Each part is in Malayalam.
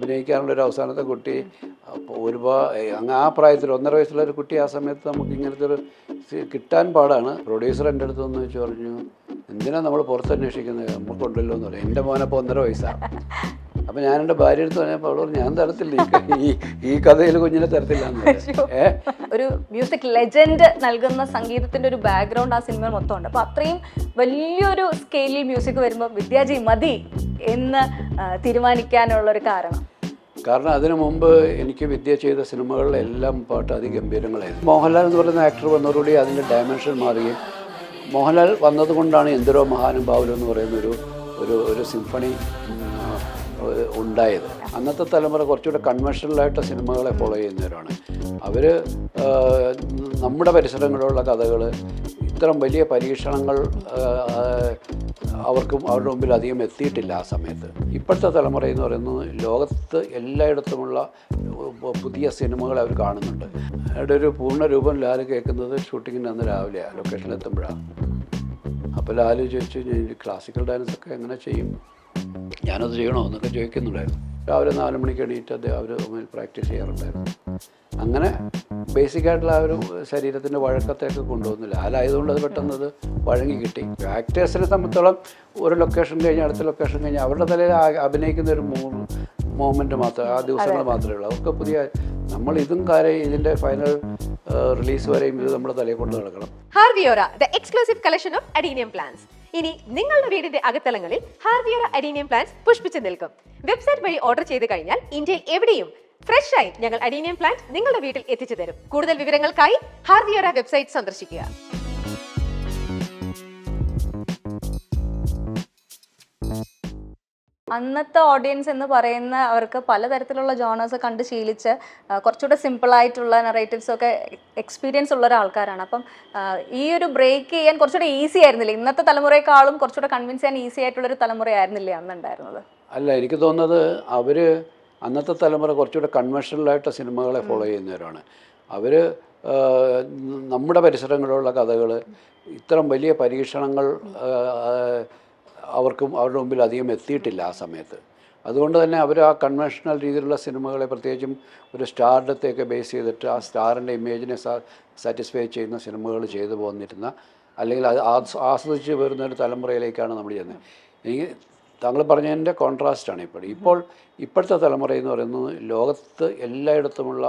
അഭിനയിക്കാനുള്ളൊരു അവസാനത്തെ കുട്ടി. അപ്പോൾ ഒരുപാട് ആ പ്രായത്തിൽ 1.5 വയസ്സുള്ള ഒരു കുട്ടി ആ സമയത്ത് നമുക്ക് ഇങ്ങനത്തെ ഒരു കിട്ടാൻ പാടാണ്. പ്രൊഡ്യൂസർ എൻ്റെ അടുത്ത് വന്ന് വെച്ച് പറഞ്ഞു, എന്തിനാണ് നമ്മൾ പുറത്തന്വേഷിക്കുന്നത്, നമുക്കുണ്ടല്ലോ എന്ന് പറയും. എൻ്റെ മോനപ്പോൾ 1.5 വയസ്സാണ്. അപ്പം ഞാൻ എൻ്റെ ഭാര്യ അടുത്ത് പറഞ്ഞപ്പോൾ അവൾ പറഞ്ഞു, ഞാൻ തരത്തില്ല, ഈ കഥയിൽ കുഞ്ഞിനെ തരത്തില്ല എന്ന് പറഞ്ഞു. ഒരു മ്യൂസിക് ലെജൻഡ് നൽകുന്ന സംഗീതത്തിന്റെ ഒരു ബാക്ക്ഗ്രൗണ്ട് ആ സിനിമ മൊത്തം ഉണ്ട്. അപ്പോൾ അത്രയും വലിയൊരു സ്കെയിലിൽ മ്യൂസിക് വരുമ്പോൾ വിദ്യാജി മതി എന്ന് തീരുമാനിക്കാനുള്ള ഒരു കാരണം അതിനു മുമ്പ് എനിക്ക് വിദ്യ ചെയ്ത സിനിമകളിലെല്ലാം പാട്ട് അതിഗംഭീരങ്ങളായിരുന്നു. മോഹൻലാൽ എന്ന് പറയുന്ന ആക്ടർ വന്നതോടുകൂടി അതിൻ്റെ ഡയമെൻഷൻ മാറുകയും, മോഹൻലാൽ വന്നതുകൊണ്ടാണ് എന്തൊരോ മഹാനുഭാവുലം എന്ന് പറയുന്ന ഒരു സിംഫണി ഉണ്ടായത്. അന്നത്തെ തലമുറ കുറച്ചുകൂടെ കൺവെൻഷണലായിട്ട് സിനിമകളെ ഫോളോ ചെയ്യുന്നവരാണ്. അവർ നമ്മുടെ പരിസരങ്ങളിലുള്ള കഥകൾ, ഇത്തരം വലിയ പരീക്ഷണങ്ങൾ അവരുടെ മുമ്പിൽ അധികം എത്തിയിട്ടില്ല ആ സമയത്ത്. ഇപ്പോഴത്തെ തലമുറ എന്ന് പറയുന്നത് ലോകത്ത് എല്ലായിടത്തുമുള്ള പുതിയ സിനിമകൾ അവർ കാണുന്നുണ്ട്. അവരുടെ ഒരു പൂർണ്ണ രൂപം ലാൽ കേൾക്കുന്നത് ഷൂട്ടിങ്ങിന് അന്ന് രാവിലെയാണ്, ലൊക്കേഷനിലെത്തുമ്പോഴാണ്. അപ്പോൾ ലാൽ ചോദിച്ചു, ക്ലാസിക്കൽ ഡാൻസൊക്കെ എങ്ങനെ ചെയ്യും, ഞാനത് ചെയ്യണോ എന്നൊക്കെ ചോദിക്കുന്നുണ്ടായിരുന്നു. രാവിലെ 4 മണിക്ക് എണീറ്റ് അവർ പ്രാക്ടീസ് ചെയ്യാറുണ്ടായിരുന്നു. അങ്ങനെ ബേസിക്കായിട്ടുള്ള ആ ഒരു ശരീരത്തിൻ്റെ വഴക്കത്തെയൊക്കെ കൊണ്ടുവന്നില്ല. ലാലായതുകൊണ്ട് അത് പെട്ടെന്നത് വഴങ്ങി കിട്ടി. ആക്ടേഴ്സിനെ സംബന്ധിച്ചോളം ഒരു ലൊക്കേഷൻ കഴിഞ്ഞ് അടുത്ത ലൊക്കേഷൻ കഴിഞ്ഞ് അവരുടെ തലയിൽ അഭിനയിക്കുന്ന ഒരു മൂമെൻറ്റ് മാത്രമേ, ആ ദിവസങ്ങൾ മാത്രമേ ഉള്ളൂ. അവർക്ക് പുതിയ നമ്മൾ ഇതും കാര്യം ഇതിൻ്റെ ഫൈനൽ റിലീസ് വരെയും ഇത് നമ്മുടെ തലയിൽ കൊണ്ട് നടക്കണം. ഹാർവിയോറ, the exclusive collection of adenium plants. ഇനി നിങ്ങളുടെ വീടിന്റെ അകത്തളങ്ങളിൽ ഹാർവിയോറ അഡീനിയം പ്ലാന്റ്സ് പുഷ്പിച്ചു നിൽക്കും. വെബ്സൈറ്റ് വഴി ഓർഡർ ചെയ്ത് കഴിഞ്ഞാൽ ഇന്ത്യയിൽ എവിടെയും ഫ്രഷ് ആയി ഞങ്ങൾ അഡീനിയം പ്ലാന്റ് നിങ്ങളുടെ വീട്ടിൽ എത്തിച്ചു തരും. കൂടുതൽ വിവരങ്ങൾക്കായി ഹാർവിയോറ വെബ്സൈറ്റ് സന്ദർശിക്കുക. അന്നത്തെ ഓഡിയൻസ് എന്ന് പറയുന്ന അവർക്ക് പലതരത്തിലുള്ള ജോണേഴ്സ് കണ്ട് ശീലിച്ച് കുറച്ചുകൂടെ സിമ്പിളായിട്ടുള്ള നറേറ്റീവ്സ് ഒക്കെ എക്സ്പീരിയൻസ് ഉള്ള ഒരാൾക്കാരാണ്. അപ്പം ഈ ഒരു ബ്രേക്ക് ചെയ്യാൻ കുറച്ചുകൂടെ ഈസി ആയിരുന്നില്ലേ? ഇന്നത്തെ തലമുറയെക്കാളും കുറച്ചുകൂടെ കൺവിൻസ് ചെയ്യാൻ ഈസി ആയിട്ടുള്ളൊരു തലമുറയായിരുന്നില്ലേ അന്നുണ്ടായിരുന്നത്? അല്ല, എനിക്ക് തോന്നുന്നത് അവർ അന്നത്തെ തലമുറ കുറച്ചുകൂടെ കൺവെൻഷണലായിട്ട് സിനിമകളെ ഫോളോ ചെയ്യുന്നവരാണ്. അവർ നമ്മുടെ പരിസരങ്ങളിലുള്ള കഥകൾ, ഇത്തരം വലിയ പരീക്ഷണങ്ങൾ അവരുടെ മുമ്പിൽ അധികം എത്തിയിട്ടില്ല ആ സമയത്ത്. അതുകൊണ്ട് തന്നെ അവർ ആ കൺവെൻഷണൽ രീതിയിലുള്ള സിനിമകളെ, പ്രത്യേകിച്ചും ഒരു സ്റ്റാർഡത്തെയൊക്കെ ബേസ് ചെയ്തിട്ട് ആ സ്റ്റാറിൻ്റെ ഇമേജിനെ സാറ്റിസ്ഫൈ ചെയ്യുന്ന സിനിമകൾ ചെയ്തു പോന്നിരുന്ന, അല്ലെങ്കിൽ അത് ആസ്വദിച്ച് വരുന്ന ഒരു തലമുറയിലേക്കാണ് നമ്മൾ ചെയ്യുന്നത്. എനിക്ക് താങ്കൾ പറഞ്ഞതിൻ്റെ കോൺട്രാസ്റ്റാണ് ഇപ്പോഴത്തെ തലമുറ എന്ന് പറയുന്നത് ലോകത്ത് എല്ലായിടത്തുമുള്ള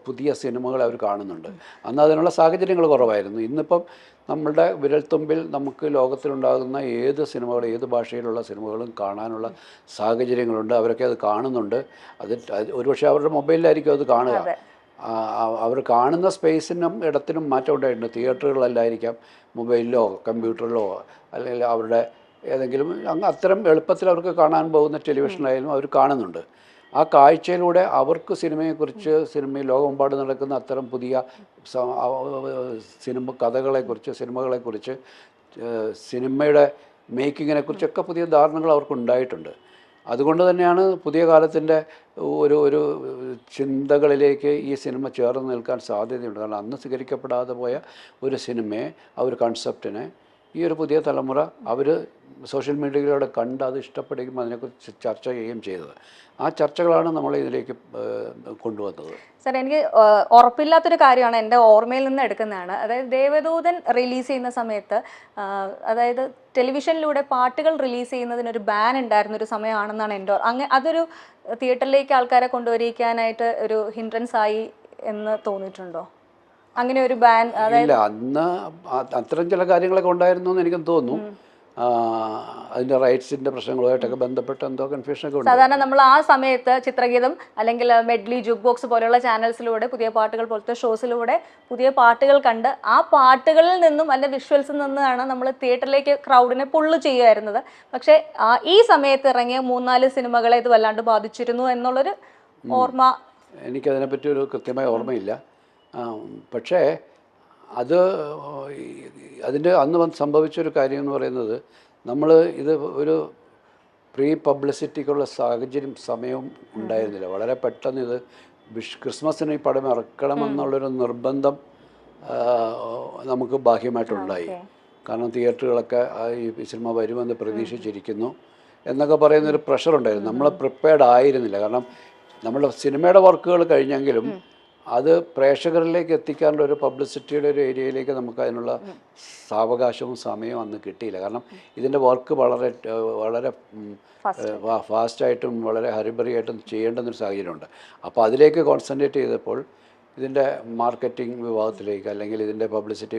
പുതിയ സിനിമകൾ അവർ കാണുന്നുണ്ട്. അന്ന് അതിനുള്ള സാഹചര്യങ്ങൾ കുറവായിരുന്നു. ഇന്നിപ്പം നമ്മളുടെ വിരൽത്തുമ്പിൽ നമുക്ക് ലോകത്തിലുണ്ടാകുന്ന ഏത് സിനിമകളും ഏത് ഭാഷയിലുള്ള സിനിമകളും കാണാനുള്ള സാഹചര്യങ്ങളുണ്ട്. അവരൊക്കെ അത് കാണുന്നുണ്ട്. ഒരുപക്ഷെ അവരുടെ മൊബൈലിലായിരിക്കും അത് കാണുക. അവർ കാണുന്ന സ്പേസിനും ഇടത്തിനും മാറ്റം ഉണ്ടായിട്ടുണ്ട്. തിയേറ്ററുകളല്ലായിരിക്കാം, മൊബൈലിലോ കമ്പ്യൂട്ടറിലോ അല്ലെങ്കിൽ അവരുടെ ഏതെങ്കിലും അത്തരം എളുപ്പത്തിൽ അവർക്ക് കാണാൻ പോകുന്ന ടെലിവിഷനായാലും അവർ കാണുന്നുണ്ട്. ആ കാഴ്ചയിലൂടെ അവർക്ക് സിനിമയിൽ ലോകമെമ്പാട് നടക്കുന്ന അത്തരം പുതിയ സിനിമകളെക്കുറിച്ച് സിനിമയുടെ മേക്കിങ്ങിനെക്കുറിച്ചൊക്കെ പുതിയ ധാരണകൾ അവർക്കുണ്ടായിട്ടുണ്ട്. അതുകൊണ്ട് തന്നെയാണ് പുതിയ കാലത്തിൻ്റെ ഒരു ചിന്തകളിലേക്ക് ഈ സിനിമ ചേർന്ന് നിൽക്കാൻ സാധ്യതയുണ്ട്. കാരണം അന്ന് സ്വീകരിക്കപ്പെടാതെ പോയ ഒരു സിനിമയെ, ആ ഒരു കൺസെപ്റ്റിനെ ഈ ഒരു പുതിയ തലമുറ അവർ സോഷ്യൽ മീഡിയയിലൂടെ കണ്ട് അത് ഇഷ്ടപ്പെടുകയും അതിനെക്കുറിച്ച് ചർച്ച ചെയ്യുകയും ചെയ്തത്. ആ ചർച്ചകളാണ് നമ്മളെ ഇതിലേക്ക് കൊണ്ടുവന്നത്. സാർ, എനിക്ക് ഉറപ്പില്ലാത്തൊരു കാര്യമാണ്, എൻ്റെ ഓർമ്മയിൽ നിന്ന് എടുക്കുന്നതാണ്. അതായത് ദേവദൂതൻ റിലീസ് ചെയ്യുന്ന സമയത്ത്, അതായത് ടെലിവിഷനിലൂടെ പാട്ടുകൾ റിലീസ് ചെയ്യുന്നതിനൊരു ബാൻ ഉണ്ടായിരുന്നൊരു സമയമാണെന്നാണ് എൻ്റെ അതൊരു തിയേറ്ററിലേക്ക് ആൾക്കാരെ കൊണ്ടുവരിക്കാനായിട്ട് ഒരു ഹിൻഡ്രൻസ് ആയി എന്ന് തോന്നിയിട്ടുണ്ടോ? അങ്ങനെ ഒരു ബാൻ ഇല്ല, അന്ന് അത്തരം ചില കാര്യങ്ങളൊക്കെ ഉണ്ടായിരുന്നു എന്ന് എനിക്കും തോന്നുന്നു. അതിൻ്റെ റൈറ്റ്സിൻ്റെ പ്രശ്നങ്ങളുമായിട്ടൊക്കെ ബന്ധപ്പെട്ട് എന്തോ കൺഫ്യൂഷനൊക്കെ ഉണ്ട്. സാധാരണ നമ്മൾ ആ സമയത്ത് ചിത്രഗീതം അല്ലെങ്കിൽ മെഡ്ലി, ജുക്ക് ബോക്സ് പോലെയുള്ള ചാനൽസിലൂടെ, പുതിയ പാട്ടുകൾ പോലത്തെ ഷോസിലൂടെ പുതിയ പാട്ടുകൾ കണ്ട് ആ പാട്ടുകളിൽ നിന്നും അല്ല വിഷ്വൽസിൽ നിന്നാണ് നമ്മൾ തിയേറ്ററിലേക്ക് ക്രൗഡിനെ പുള്ള് ചെയ്യുമായിരുന്നത്. പക്ഷേ ഈ സമയത്ത് ഇറങ്ങിയ 3-4 സിനിമകളെ ഇത് വല്ലാണ്ട് ബാധിച്ചിരുന്നു എന്നുള്ളൊരു ഓർമ്മ എനിക്കതിനെപ്പറ്റി ഒരു കൃത്യമായ ഓർമ്മയില്ല. പക്ഷേ അതിൻ്റെ അന്ന് സംഭവിച്ചൊരു കാര്യം എന്ന് പറയുന്നത്, നമ്മൾ ഇത് ഒരു പ്രീ പബ്ലിസിറ്റിക്കുള്ള സമയവും ഉണ്ടായിരുന്നില്ല. വളരെ പെട്ടെന്ന് ഇത് ക്രിസ്മസിന് ഈ പടം ഇറക്കണമെന്നുള്ളൊരു നിർബന്ധം നമുക്ക് ബാഹ്യമായിട്ടുണ്ടായി. കാരണം തിയേറ്ററുകളൊക്കെ ഈ സിനിമ വരുമെന്ന് പ്രതീക്ഷിച്ചിരിക്കുന്നു. എന്നൊക്കെ പറയുന്നൊരു പ്രഷറുണ്ടായിരുന്നു. നമ്മൾ പ്രിപ്പയർഡ് ആയിരുന്നില്ല. കാരണം നമ്മുടെ സിനിമയുടെ വർക്കുകൾ കഴിഞ്ഞെങ്കിലും അത് പ്രേക്ഷകരിലേക്ക് എത്തിക്കാനുള്ള ഒരു പബ്ലിസിറ്റിയുടെ ഒരു ഏരിയയിലേക്ക് നമുക്ക് അതിനുള്ള സാവകാശവും സമയവും അന്ന് കിട്ടിയില്ല. കാരണം ഇതിൻ്റെ വർക്ക് വളരെ വളരെ ഫാസ്റ്റായിട്ടും വളരെ ഹരിബറിയായിട്ടും ചെയ്യേണ്ടുന്നൊരു സാഹചര്യമുണ്ട്. അപ്പോൾ അതിലേക്ക് കോൺസെൻട്രേറ്റ് ചെയ്തപ്പോൾ ഇതിൻ്റെ മാർക്കറ്റിംഗ് വിഭാഗത്തിലേക്ക് അല്ലെങ്കിൽ ഇതിൻ്റെ പബ്ലിസിറ്റി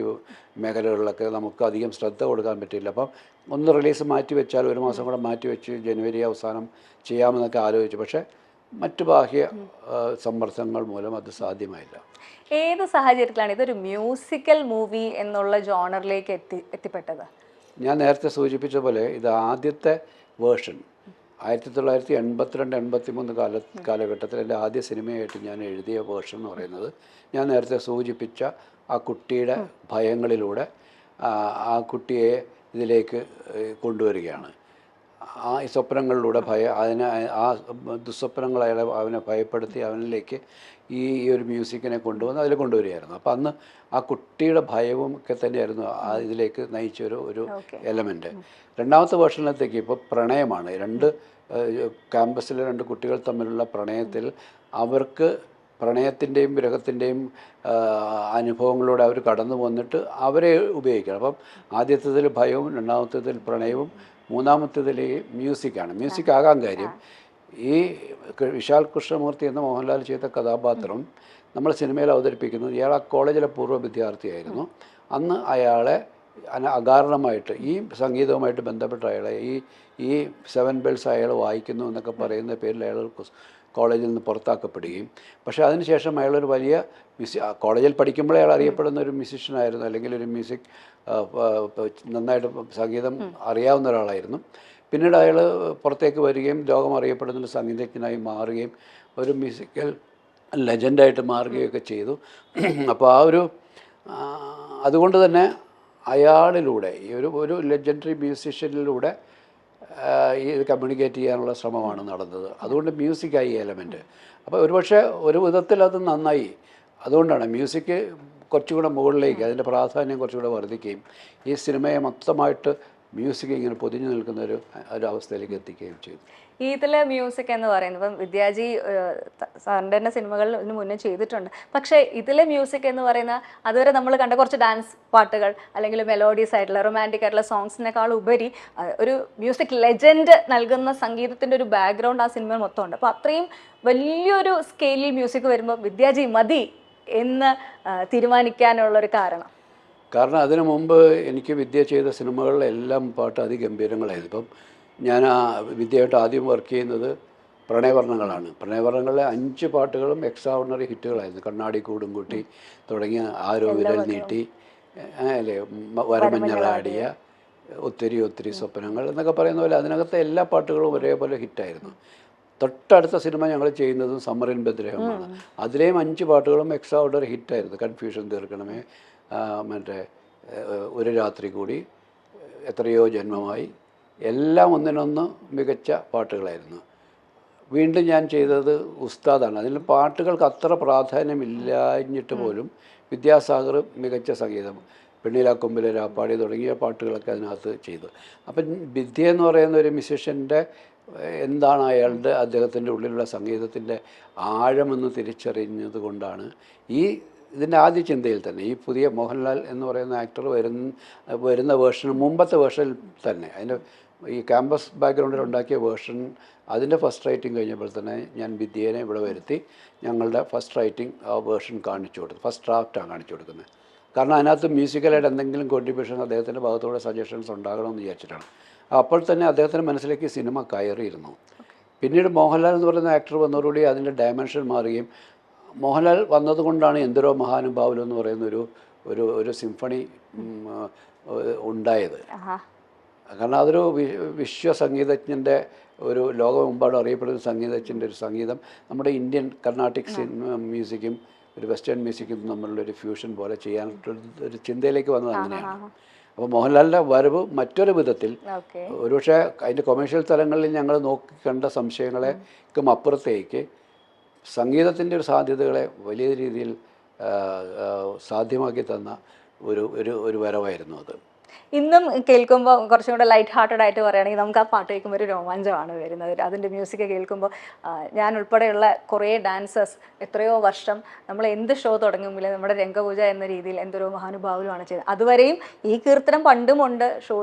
മേഖലകളിലൊക്കെ നമുക്ക് അധികം ശ്രദ്ധ കൊടുക്കാൻ പറ്റില്ല. അപ്പം ഒന്ന് റിലീസ് മാറ്റി വെച്ചാൽ ഒരു മാസം കൂടെ മാറ്റി വെച്ച് ജനുവരി അവസാനം ചെയ്യാമെന്നൊക്കെ ആലോചിച്ചു. പക്ഷേ മറ്റ് ബാഹ്യ സമ്മർദ്ദങ്ങൾ മൂലം അത് സാധ്യമായില്ല. ഏത് സാഹചര്യത്തിലാണ് ഇതൊരു മ്യൂസിക്കൽ മൂവി എന്നുള്ള ജോണറിലേക്ക് എത്തിപ്പെട്ടത്? ഞാൻ നേരത്തെ സൂചിപ്പിച്ച പോലെ ഇത് ആദ്യത്തെ വേർഷൻ 1982-83 കാലഘട്ടത്തിൽ എൻ്റെ ആദ്യ സിനിമയായിട്ട് ഞാൻ എഴുതിയ വേർഷൻ എന്ന് പറയുന്നത് ഞാൻ നേരത്തെ സൂചിപ്പിച്ച ആ കുട്ടിയുടെ ഭയങ്ങളിലൂടെ ആ കുട്ടിയെ ഇതിലേക്ക് കൊണ്ടുവരികയാണ്. ആ സ്വപ്നങ്ങളിലൂടെ ആ ദുസ്വപ്നങ്ങൾ അവനെ ഭയപ്പെടുത്തി അവനിലേക്ക് ഈ ഒരു മ്യൂസിക്കിനെ കൊണ്ടുവന്ന് അതിൽ കൊണ്ടുവരികയായിരുന്നു. അപ്പം അന്ന് ആ കുട്ടിയുടെ ഭയവും ഒക്കെ തന്നെയായിരുന്നു ഇതിലേക്ക് നയിച്ചൊരു എലമെൻറ്റ്. രണ്ടാമത്തെ വേർഷനിലത്തേക്ക് ഇപ്പോൾ പ്രണയമാണ്. ക്യാമ്പസിലെ രണ്ട് കുട്ടികൾ തമ്മിലുള്ള പ്രണയത്തിൽ അവർക്ക് പ്രണയത്തിൻ്റെയും വിരഹത്തിൻ്റെയും അനുഭവങ്ങളിലൂടെ അവർ കടന്നു വന്നിട്ട് അവരെ ഉപയോഗിക്കണം. അപ്പം ആദ്യത്തേതിൽ ഭയവും, രണ്ടാമത്തേതിൽ പ്രണയവും, മൂന്നാമത്തേതിൽ മ്യൂസിക്കാണ്. മ്യൂസിക് ആകാൻ കാര്യം ഈ വിശാൽ കൃഷ്ണമൂർത്തി എന്ന മോഹൻലാൽ ചെയ്ത കഥാപാത്രം നമ്മൾ സിനിമയിൽ അവതരിപ്പിക്കുന്നത് ഇയാൾ ആ കോളേജിലെ പൂർവ്വ വിദ്യാർത്ഥിയായിരുന്നു. അന്ന് അയാളെ അകാരണമായിട്ട് ഈ സംഗീതവുമായിട്ട് ബന്ധപ്പെട്ട അയാളെ ഈ 7 ബെൽസ് അയാൾ വായിക്കുന്നു എന്നൊക്കെ പറയുന്ന പേരിൽ അയാൾ കോളേജിൽ നിന്ന് പുറത്താക്കപ്പെടുകയും, പക്ഷേ അതിനുശേഷം അയാളൊരു വലിയ കോളേജിൽ പഠിക്കുമ്പോഴേ അയാൾ അറിയപ്പെടുന്ന ഒരു മ്യൂസിഷ്യനായിരുന്നു, അല്ലെങ്കിൽ ഒരു മ്യൂസിക് നന്നായിട്ട് സംഗീതം അറിയാവുന്ന ഒരാളായിരുന്നു. പിന്നീട് അയാൾ പുറത്തേക്ക് വരികയും ലോകം അറിയപ്പെടുന്നൊരു സംഗീതജ്ഞനായി മാറുകയും ഒരു മ്യൂസിക്കൽ ലെജൻഡായിട്ട് മാറുകയൊക്കെ ചെയ്തു. അപ്പോൾ അതുകൊണ്ട് തന്നെ അയാളിലൂടെ ഈ ഒരു ലെജൻഡറി മ്യൂസിഷ്യനിലൂടെ ഇത് കമ്മ്യൂണിക്കേറ്റ് ചെയ്യാനുള്ള ശ്രമമാണ് നടന്നത്. അതുകൊണ്ട് മ്യൂസിക്കായി ഈ എലമെൻറ്റ്. അപ്പോൾ ഒരുപക്ഷെ ഒരു വിധത്തിൽ അത് നന്നായി. അതുകൊണ്ടാണ് മ്യൂസിക് കുറച്ചുകൂടെ മുകളിലേക്ക് അതിൻ്റെ പ്രാധാന്യം കുറച്ചുകൂടെ വർദ്ധിക്കുകയും ഈ സിനിമയെ മൊത്തമായിട്ട് മ്യൂസിക് ഇങ്ങനെ പൊതിഞ്ഞു നിൽക്കുന്ന ഒരു അവസ്ഥയിലേക്ക് എത്തിക്കുകയും ചെയ്തു. ഇതിലെ മ്യൂസിക് എന്ന് പറയുന്നത് ഇപ്പം വിദ്യാജി സാറിൻ്റെ തന്നെ സിനിമകളിൽ ഇതിന് മുന്നേ ചെയ്തിട്ടുണ്ട്. പക്ഷേ ഇതിലെ മ്യൂസിക് എന്ന് പറയുന്ന അതുവരെ നമ്മൾ കണ്ട കുറച്ച് ഡാൻസ് പാട്ടുകൾ അല്ലെങ്കിൽ മെലോഡീസ് ആയിട്ടുള്ള റൊമാൻറ്റിക് ആയിട്ടുള്ള സോങ്സിനേക്കാൾ ഉപരി ഒരു മ്യൂസിക് ലെജൻഡ് നൽകുന്ന സംഗീതത്തിൻ്റെ ഒരു ബാക്ക്ഗ്രൗണ്ട് ആ സിനിമയിൽ മൊത്തമുണ്ട്. അപ്പോൾ അത്രയും വലിയൊരു സ്കെയിലിൽ മ്യൂസിക് വരുമ്പോൾ വിദ്യാജി മതി എന്ന് തീരുമാനിക്കാനുള്ളൊരു കാരണം അതിനു മുമ്പ് എനിക്ക് വിദ്യ ചെയ്ത സിനിമകളിലെല്ലാം പാട്ട് അതിഗംഭീരങ്ങളായിരുന്നു. ഇപ്പം ഞാൻ വിദ്യയായിട്ട് ആദ്യം വർക്ക് ചെയ്യുന്നത് പ്രണയവർണ്ണങ്ങളാണ്. പ്രണയവർണ്ണങ്ങളിലെ 5 പാട്ടുകളും എക്സ്ട്രാordinary ഹിറ്റുകളായിരുന്നു. കണ്ണാടി കൂടും കൂട്ടി തുടങ്ങിയ ആരോ വിരൽ നീട്ടി, അല്ലേ, വരമഞ്ഞളാടിയ, ഒത്തിരി ഒത്തിരി സ്വപ്നങ്ങൾ എന്നൊക്കെ പറയുന്ന പോലെ അതിനകത്തെ എല്ലാ പാട്ടുകളും ഒരേപോലെ ഹിറ്റായിരുന്നു. തൊട്ടടുത്ത സിനിമ ഞങ്ങൾ ചെയ്യുന്നതും സമ്മർ ഇൻ ബദ്രഹമാണ്. അതിലെയും 5 പാട്ടുകളും എക്സ്ട്രാordinary ഹിറ്റായിരുന്നു. കൺഫ്യൂഷൻ തീർക്കണമേ, മറ്റേ ഒരു രാത്രി കൂടി, എത്രയോ ജന്മമായി, എല്ലാം ഒന്നിനൊന്ന് മികച്ച പാട്ടുകളായിരുന്നു. വീണ്ടും ഞാൻ ചെയ്തത് ഉസ്താദാണ്. അതിൽ പാട്ടുകൾക്ക് അത്ര പ്രാധാന്യമില്ലാഞ്ഞിട്ട് പോലും വിദ്യാസാഗർ മികച്ച സംഗീതം, പെണ്ണിലാക്കൊമ്പിലെ രാപ്പാടി തുടങ്ങിയ പാട്ടുകളൊക്കെ അതിനകത്ത് ചെയ്തു. അപ്പം വിദ്യ എന്ന് പറയുന്ന ഒരു മ്യൂസിഷ്യൻ്റെ എന്താണ് അദ്ദേഹത്തിൻ്റെ ഉള്ളിലുള്ള സംഗീതത്തിൻ്റെ ആഴമെന്ന് തിരിച്ചറിഞ്ഞത് കൊണ്ടാണ് ഇതിൻ്റെ ആദ്യ ചിന്തയിൽ തന്നെ ഈ പുതിയ മോഹൻലാൽ എന്ന് പറയുന്ന ആക്ടർ വരുന്ന വേർഷന് മുമ്പത്തെ വേർഷനിൽ തന്നെ അതിൻ്റെ ഈ ക്യാമ്പസ് ബാക്ക്ഗ്രൗണ്ടിൽ ഉണ്ടാക്കിയ വേർഷൻ അതിൻ്റെ ഫസ്റ്റ് റൈറ്റിംഗ് കഴിഞ്ഞപ്പോൾ തന്നെ ഞാൻ വിദ്യേനെ ഇവിടെ വരുത്തി ഞങ്ങളുടെ ഫസ്റ്റ് റൈറ്റിംഗ് ആ വേർഷൻ കാണിച്ചു കൊടുത്തു. ഫസ്റ്റ് ഡ്രാഫ്റ്റാണ് കാണിച്ചു കൊടുക്കുന്നത്. കാരണം അതിനകത്ത് മ്യൂസിക്കലായിട്ട് എന്തെങ്കിലും കോൺട്രിബ്യൂഷൻ അദ്ദേഹത്തിൻ്റെ ഭാഗത്തൂടെ സജഷൻസ് ഉണ്ടാകണമെന്ന് വിചാരിച്ചിട്ടാണ്. അപ്പോൾ തന്നെ അദ്ദേഹത്തിൻ്റെ മനസ്സിലേക്ക് സിനിമ കയറിയിരുന്നു. പിന്നീട് മോഹൻലാൽ എന്ന് പറയുന്ന ആക്ടർ വന്നതോടുകൂടി അതിൻ്റെ ഡയമെൻഷൻ മാറുകയും മോഹൻലാൽ വന്നതുകൊണ്ടാണ് എന്തരോ മഹാനുഭാവലോ എന്ന് പറയുന്ന ഒരു സിംഫണി ഉണ്ടായത്. കാരണം അതൊരു വിശ്വസംഗീതജ്ഞൻ്റെ ഒരു ലോകമെമ്പാടും അറിയപ്പെടുന്ന സംഗീതജ്ഞൻ്റെ ഒരു സംഗീതം നമ്മുടെ ഇന്ത്യൻ കർണാട്ടിക് മ്യൂസിക്കും ഒരു വെസ്റ്റേൺ മ്യൂസിക്കും തമ്മിലുള്ളൊരു ഫ്യൂഷൻ പോലെ ചെയ്യാനൊരു ചിന്തയിലേക്ക് വന്നത് അങ്ങനെയാണ്. അപ്പോൾ മോഹൻലാലിൻ്റെ വരവ് മറ്റൊരു വിധത്തിൽ ഒരുപക്ഷെ അതിൻ്റെ കൊമേഴ്ഷ്യൽ തലങ്ങളിൽ ഞങ്ങൾ നോക്കിക്കണ്ട സംശയങ്ങളെക്കും അപ്പുറത്തേക്ക് സംഗീതത്തിൻ്റെ ഒരു സാധ്യതകളെ വലിയ രീതിയിൽ സാധ്യമാക്കി തന്ന ഒരു വരവായിരുന്നു അത്. ഇന്നും കേൾക്കുമ്പോൾ കുറച്ചും കൂടെ ലൈറ്റ് ഹാർട്ടഡ് ആയിട്ട് പറയുകയാണെങ്കിൽ നമുക്ക് ആ പാട്ട് കേൾക്കുമ്പോൾ ഒരു രോമാഞ്ചമാണ് വരുന്നത്. അതിൻ്റെ മ്യൂസിക് കേൾക്കുമ്പോൾ ഞാൻ ഉൾപ്പെടെയുള്ള കുറേ ഡാൻസേഴ്സ് എത്രയോ വർഷം നമ്മൾ എന്ത് ഷോ തുടങ്ങുമ്പോൾ നമ്മുടെ രംഗപൂജ എന്ന രീതിയിൽ എന്തൊരു മഹാനുഭാവലുമാണ് ചെയ്യുന്നത്. അതുവരെയും ഈ കീർത്തനം പണ്ടുമുണ്ട്, ഷോ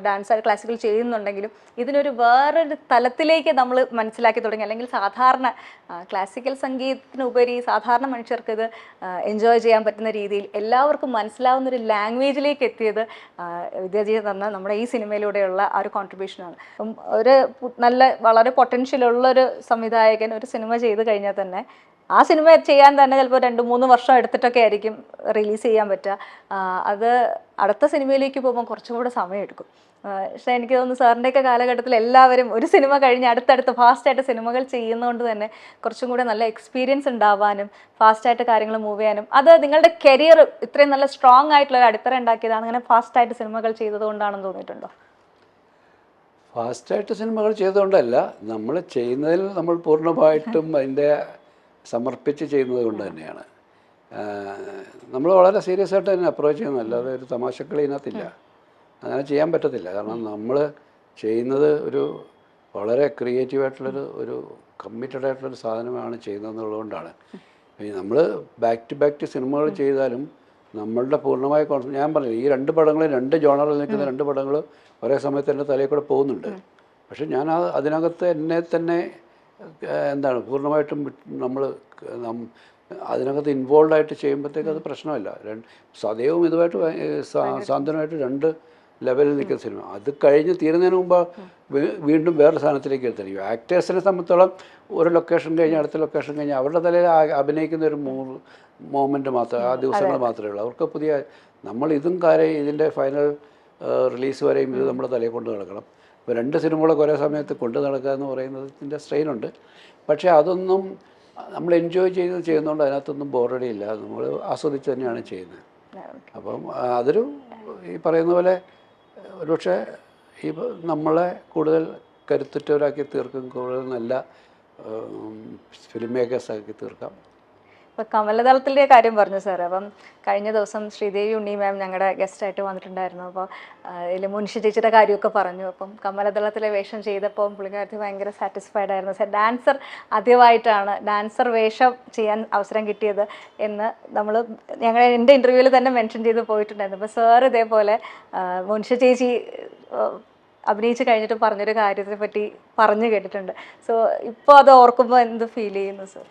ഡാൻസ് ക്ലാസിക്കൽ ചെയ്യുന്നുണ്ടെങ്കിലും ഇതിനൊരു വേറൊരു തലത്തിലേക്ക് നമ്മൾ മനസ്സിലാക്കി തുടങ്ങി. അല്ലെങ്കിൽ സാധാരണ ക്ലാസിക്കൽ സംഗീതത്തിനുപരി സാധാരണ മനുഷ്യർക്ക് ഇത് എൻജോയ് ചെയ്യാൻ പറ്റുന്ന രീതിയിൽ എല്ലാവർക്കും മനസ്സിലാവുന്ന ഒരു ലാംഗ്വേജിലേക്ക് എത്തിയത് വിദ്യാജി തന്ന നമ്മുടെ ഈ സിനിമയിലൂടെയുള്ള ആ ഒരു കോൺട്രിബ്യൂഷനാണ്. അപ്പം ഒരു നല്ല വളരെ പൊട്ടൻഷ്യലുള്ളൊരു സംവിധായകൻ ഒരു സിനിമ ചെയ്ത് കഴിഞ്ഞാൽ തന്നെ ആ സിനിമ ചെയ്യാൻ തന്നെ ചിലപ്പോൾ 2-3 വർഷം എടുത്തിട്ടൊക്കെ ആയിരിക്കും റിലീസ് ചെയ്യാൻ പറ്റുക. അത് അടുത്ത സിനിമയിലേക്ക് പോകുമ്പോൾ കുറച്ചും കൂടെ സമയമെടുക്കും. പക്ഷേ എനിക്ക് തോന്നുന്നു സാറിൻ്റെയൊക്കെ കാലഘട്ടത്തിൽ എല്ലാവരും ഒരു സിനിമ കഴിഞ്ഞ് അടുത്തടുത്ത് ഫാസ്റ്റായിട്ട് സിനിമകൾ ചെയ്യുന്നതുകൊണ്ട് തന്നെ കുറച്ചും കൂടെ നല്ല എക്സ്പീരിയൻസ് ഉണ്ടാവാനും ഫാസ്റ്റായിട്ട് കാര്യങ്ങൾ മൂവ് ചെയ്യാനും അത് നിങ്ങളുടെ കരിയർ ഇത്രയും നല്ല സ്ട്രോങ് ആയിട്ടുള്ള ഒരു അടിത്തറ ഉണ്ടാക്കിയതാണ്. അങ്ങനെ ഫാസ്റ്റായിട്ട് സിനിമകൾ ചെയ്തതുകൊണ്ടാണെന്ന് തോന്നിയിട്ടുണ്ടോ? ഫാസ്റ്റായിട്ട് സിനിമകൾ ചെയ്തുകൊണ്ടല്ല, നമ്മൾ ചെയ്യുന്നതിൽ നമ്മൾ പൂർണ്ണമായിട്ടും അതിൻ്റെ സമർപ്പിച്ച് ചെയ്യുന്നത് കൊണ്ട് തന്നെയാണ്. നമ്മൾ വളരെ സീരിയസ് ആയിട്ട് തന്നെ അപ്രോച്ച് ചെയ്യുന്നത്, അല്ലാതെ ഒരു തമാശക്കളി ഇതിനകത്തില്ല. അങ്ങനെ ചെയ്യാൻ പറ്റത്തില്ല. കാരണം നമ്മൾ ചെയ്യുന്നത് ഒരു വളരെ ക്രിയേറ്റീവായിട്ടുള്ളൊരു കമ്മിറ്റഡ് ആയിട്ടുള്ളൊരു സാധനമാണ് ചെയ്യുന്നതെന്നുള്ളതുകൊണ്ടാണ്. നമ്മൾ ബാക്ക് ടു സിനിമകൾ ചെയ്താലും നമ്മളുടെ പൂർണ്ണമായ ഞാൻ പറഞ്ഞില്ല, ഈ 2 പടങ്ങളും 2 ജോണറിൽ നിൽക്കുന്ന 2 പടങ്ങൾ ഒരേ സമയത്ത് എൻ്റെ തലയിൽ കൂടെ പോകുന്നുണ്ട്. പക്ഷെ ഞാൻ അതിനകത്ത് എന്നെ തന്നെ എന്താണ് പൂർണ്ണമായിട്ടും നമ്മൾ അതിനകത്ത് ഇൻവോൾവ് ആയിട്ട് ചെയ്യുമ്പോഴത്തേക്ക് അത് പ്രശ്നമില്ല. സദൈവം ഇതുമായിട്ട് സാന്ത്വനമായിട്ട് 2 ലെവലിൽ നിൽക്കുന്ന സിനിമ. അത് കഴിഞ്ഞ് തീരുന്നതിന് മുമ്പ് വീണ്ടും വേറെ സാധനത്തിലേക്ക് എത്തിരിക്കും. ആക്ടേഴ്സിനെ സംബന്ധിച്ചോളം ഒരു ലൊക്കേഷൻ കഴിഞ്ഞ് അടുത്ത ലൊക്കേഷൻ കഴിഞ്ഞ് അവരുടെ തലയിൽ അഭിനയിക്കുന്ന ഒരു മോമെൻറ്റ് മാത്രമേ, ആ ദിവസങ്ങൾ മാത്രമേ ഉള്ളൂ. അവർക്ക് പുതിയ നമ്മൾ ഇതും കാര്യം ഇതിൻ്റെ ഫൈനൽ റിലീസ് വരെയും ഇത് നമ്മുടെ തലയിൽ കൊണ്ട് നടക്കണം. ഇപ്പോൾ 2 സിനിമകളൊക്കെ ഒരേ സമയത്ത് കൊണ്ട് നടക്കുക എന്ന് പറയുന്നതിൻ്റെ സ്ട്രെയിനുണ്ട്. പക്ഷേ അതൊന്നും നമ്മൾ എൻജോയ് ചെയ്യുന്നതുകൊണ്ട് അതിനകത്തൊന്നും ബോറടി ഇല്ല. നമ്മൾ ആസ്വദിച്ച് തന്നെയാണ് ചെയ്യുന്നത്. അപ്പം അതൊരു ഈ പറയുന്ന പോലെ ഒരുപക്ഷെ ഈ നമ്മളെ കൂടുതൽ കരുത്തുറ്റവരാക്കി തീർക്കും, കൂടുതൽ നല്ല ഫിലിം മേക്കേഴ്സാക്കി തീർക്കാം. ഇപ്പോൾ കമലദളത്തിൻ്റെ കാര്യം പറഞ്ഞു സാർ. അപ്പം കഴിഞ്ഞ ദിവസം ശ്രീദേവി ഉണ്ണി മാം ഞങ്ങളുടെ ഗസ്റ്റായിട്ട് വന്നിട്ടുണ്ടായിരുന്നു. അപ്പോൾ ഇതിൽ മുൻഷി ചേച്ചിയുടെ കാര്യമൊക്കെ പറഞ്ഞു. അപ്പം കമലദളത്തിലെ വേഷം ചെയ്തപ്പോൾ പുള്ളിക്കാരത്തി ഭയങ്കര സാറ്റിസ്ഫൈഡ് ആയിരുന്നു. സാർ ഡാൻസർ ആദ്യമായിട്ടാണ് ഡാൻസർ വേഷം ചെയ്യാൻ അവസരം കിട്ടിയത് എന്ന് എൻ്റെ ഇൻ്റർവ്യൂവിൽ തന്നെ മെൻഷൻ ചെയ്ത് പോയിട്ടുണ്ടായിരുന്നു. അപ്പോൾ സാർ ഇതേപോലെ മുൻഷി ചേച്ചി അഭിനയിച്ച് കഴിഞ്ഞിട്ട് പറഞ്ഞൊരു കാര്യത്തെ പറ്റി പറഞ്ഞു കേട്ടിട്ടുണ്ട്. സോ ഇപ്പോൾ അത് ഓർക്കുമ്പോൾ എന്ത് ഫീൽ ചെയ്യുന്നു സാർ?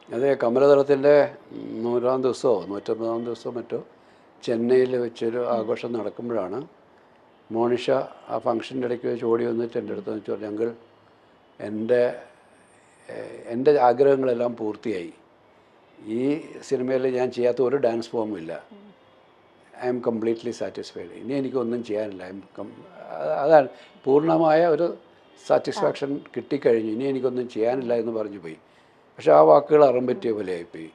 അതെ, കമലദളത്തിൻ്റെ 100-ാം ദിവസമോ 150-ാം ദിവസമോ മറ്റോ ചെന്നൈയിൽ വെച്ചൊരു ആഘോഷം നടക്കുമ്പോഴാണ് മോണിഷ ആ ഫംഗ്ഷൻ്റെ ഇടയ്ക്ക് വെച്ച് ഓടി വന്നിട്ട് എൻ്റെ അടുത്ത് വെച്ച് പറഞ്ഞു, അങ്കിൾ എൻ്റെ ആഗ്രഹങ്ങളെല്ലാം പൂർത്തിയായി. ഈ സിനിമയിൽ ഞാൻ ചെയ്യാത്ത ഒരു ഡാൻസ് ഫോമും ഇല്ല. I am completely satisfied. ഇനി എനിക്കൊന്നും ചെയ്യാനില്ല. അതാണ് പൂർണ്ണമായ ഒരു സാറ്റിസ്ഫാക്ഷൻ കിട്ടിക്കഴിഞ്ഞു. ഇനി എനിക്കൊന്നും ചെയ്യാനില്ല എന്ന് പറഞ്ഞു പോയി. പക്ഷെ ആ വാക്കുകൾ അറം പറ്റിയ പോലെ ആയിപ്പോയി.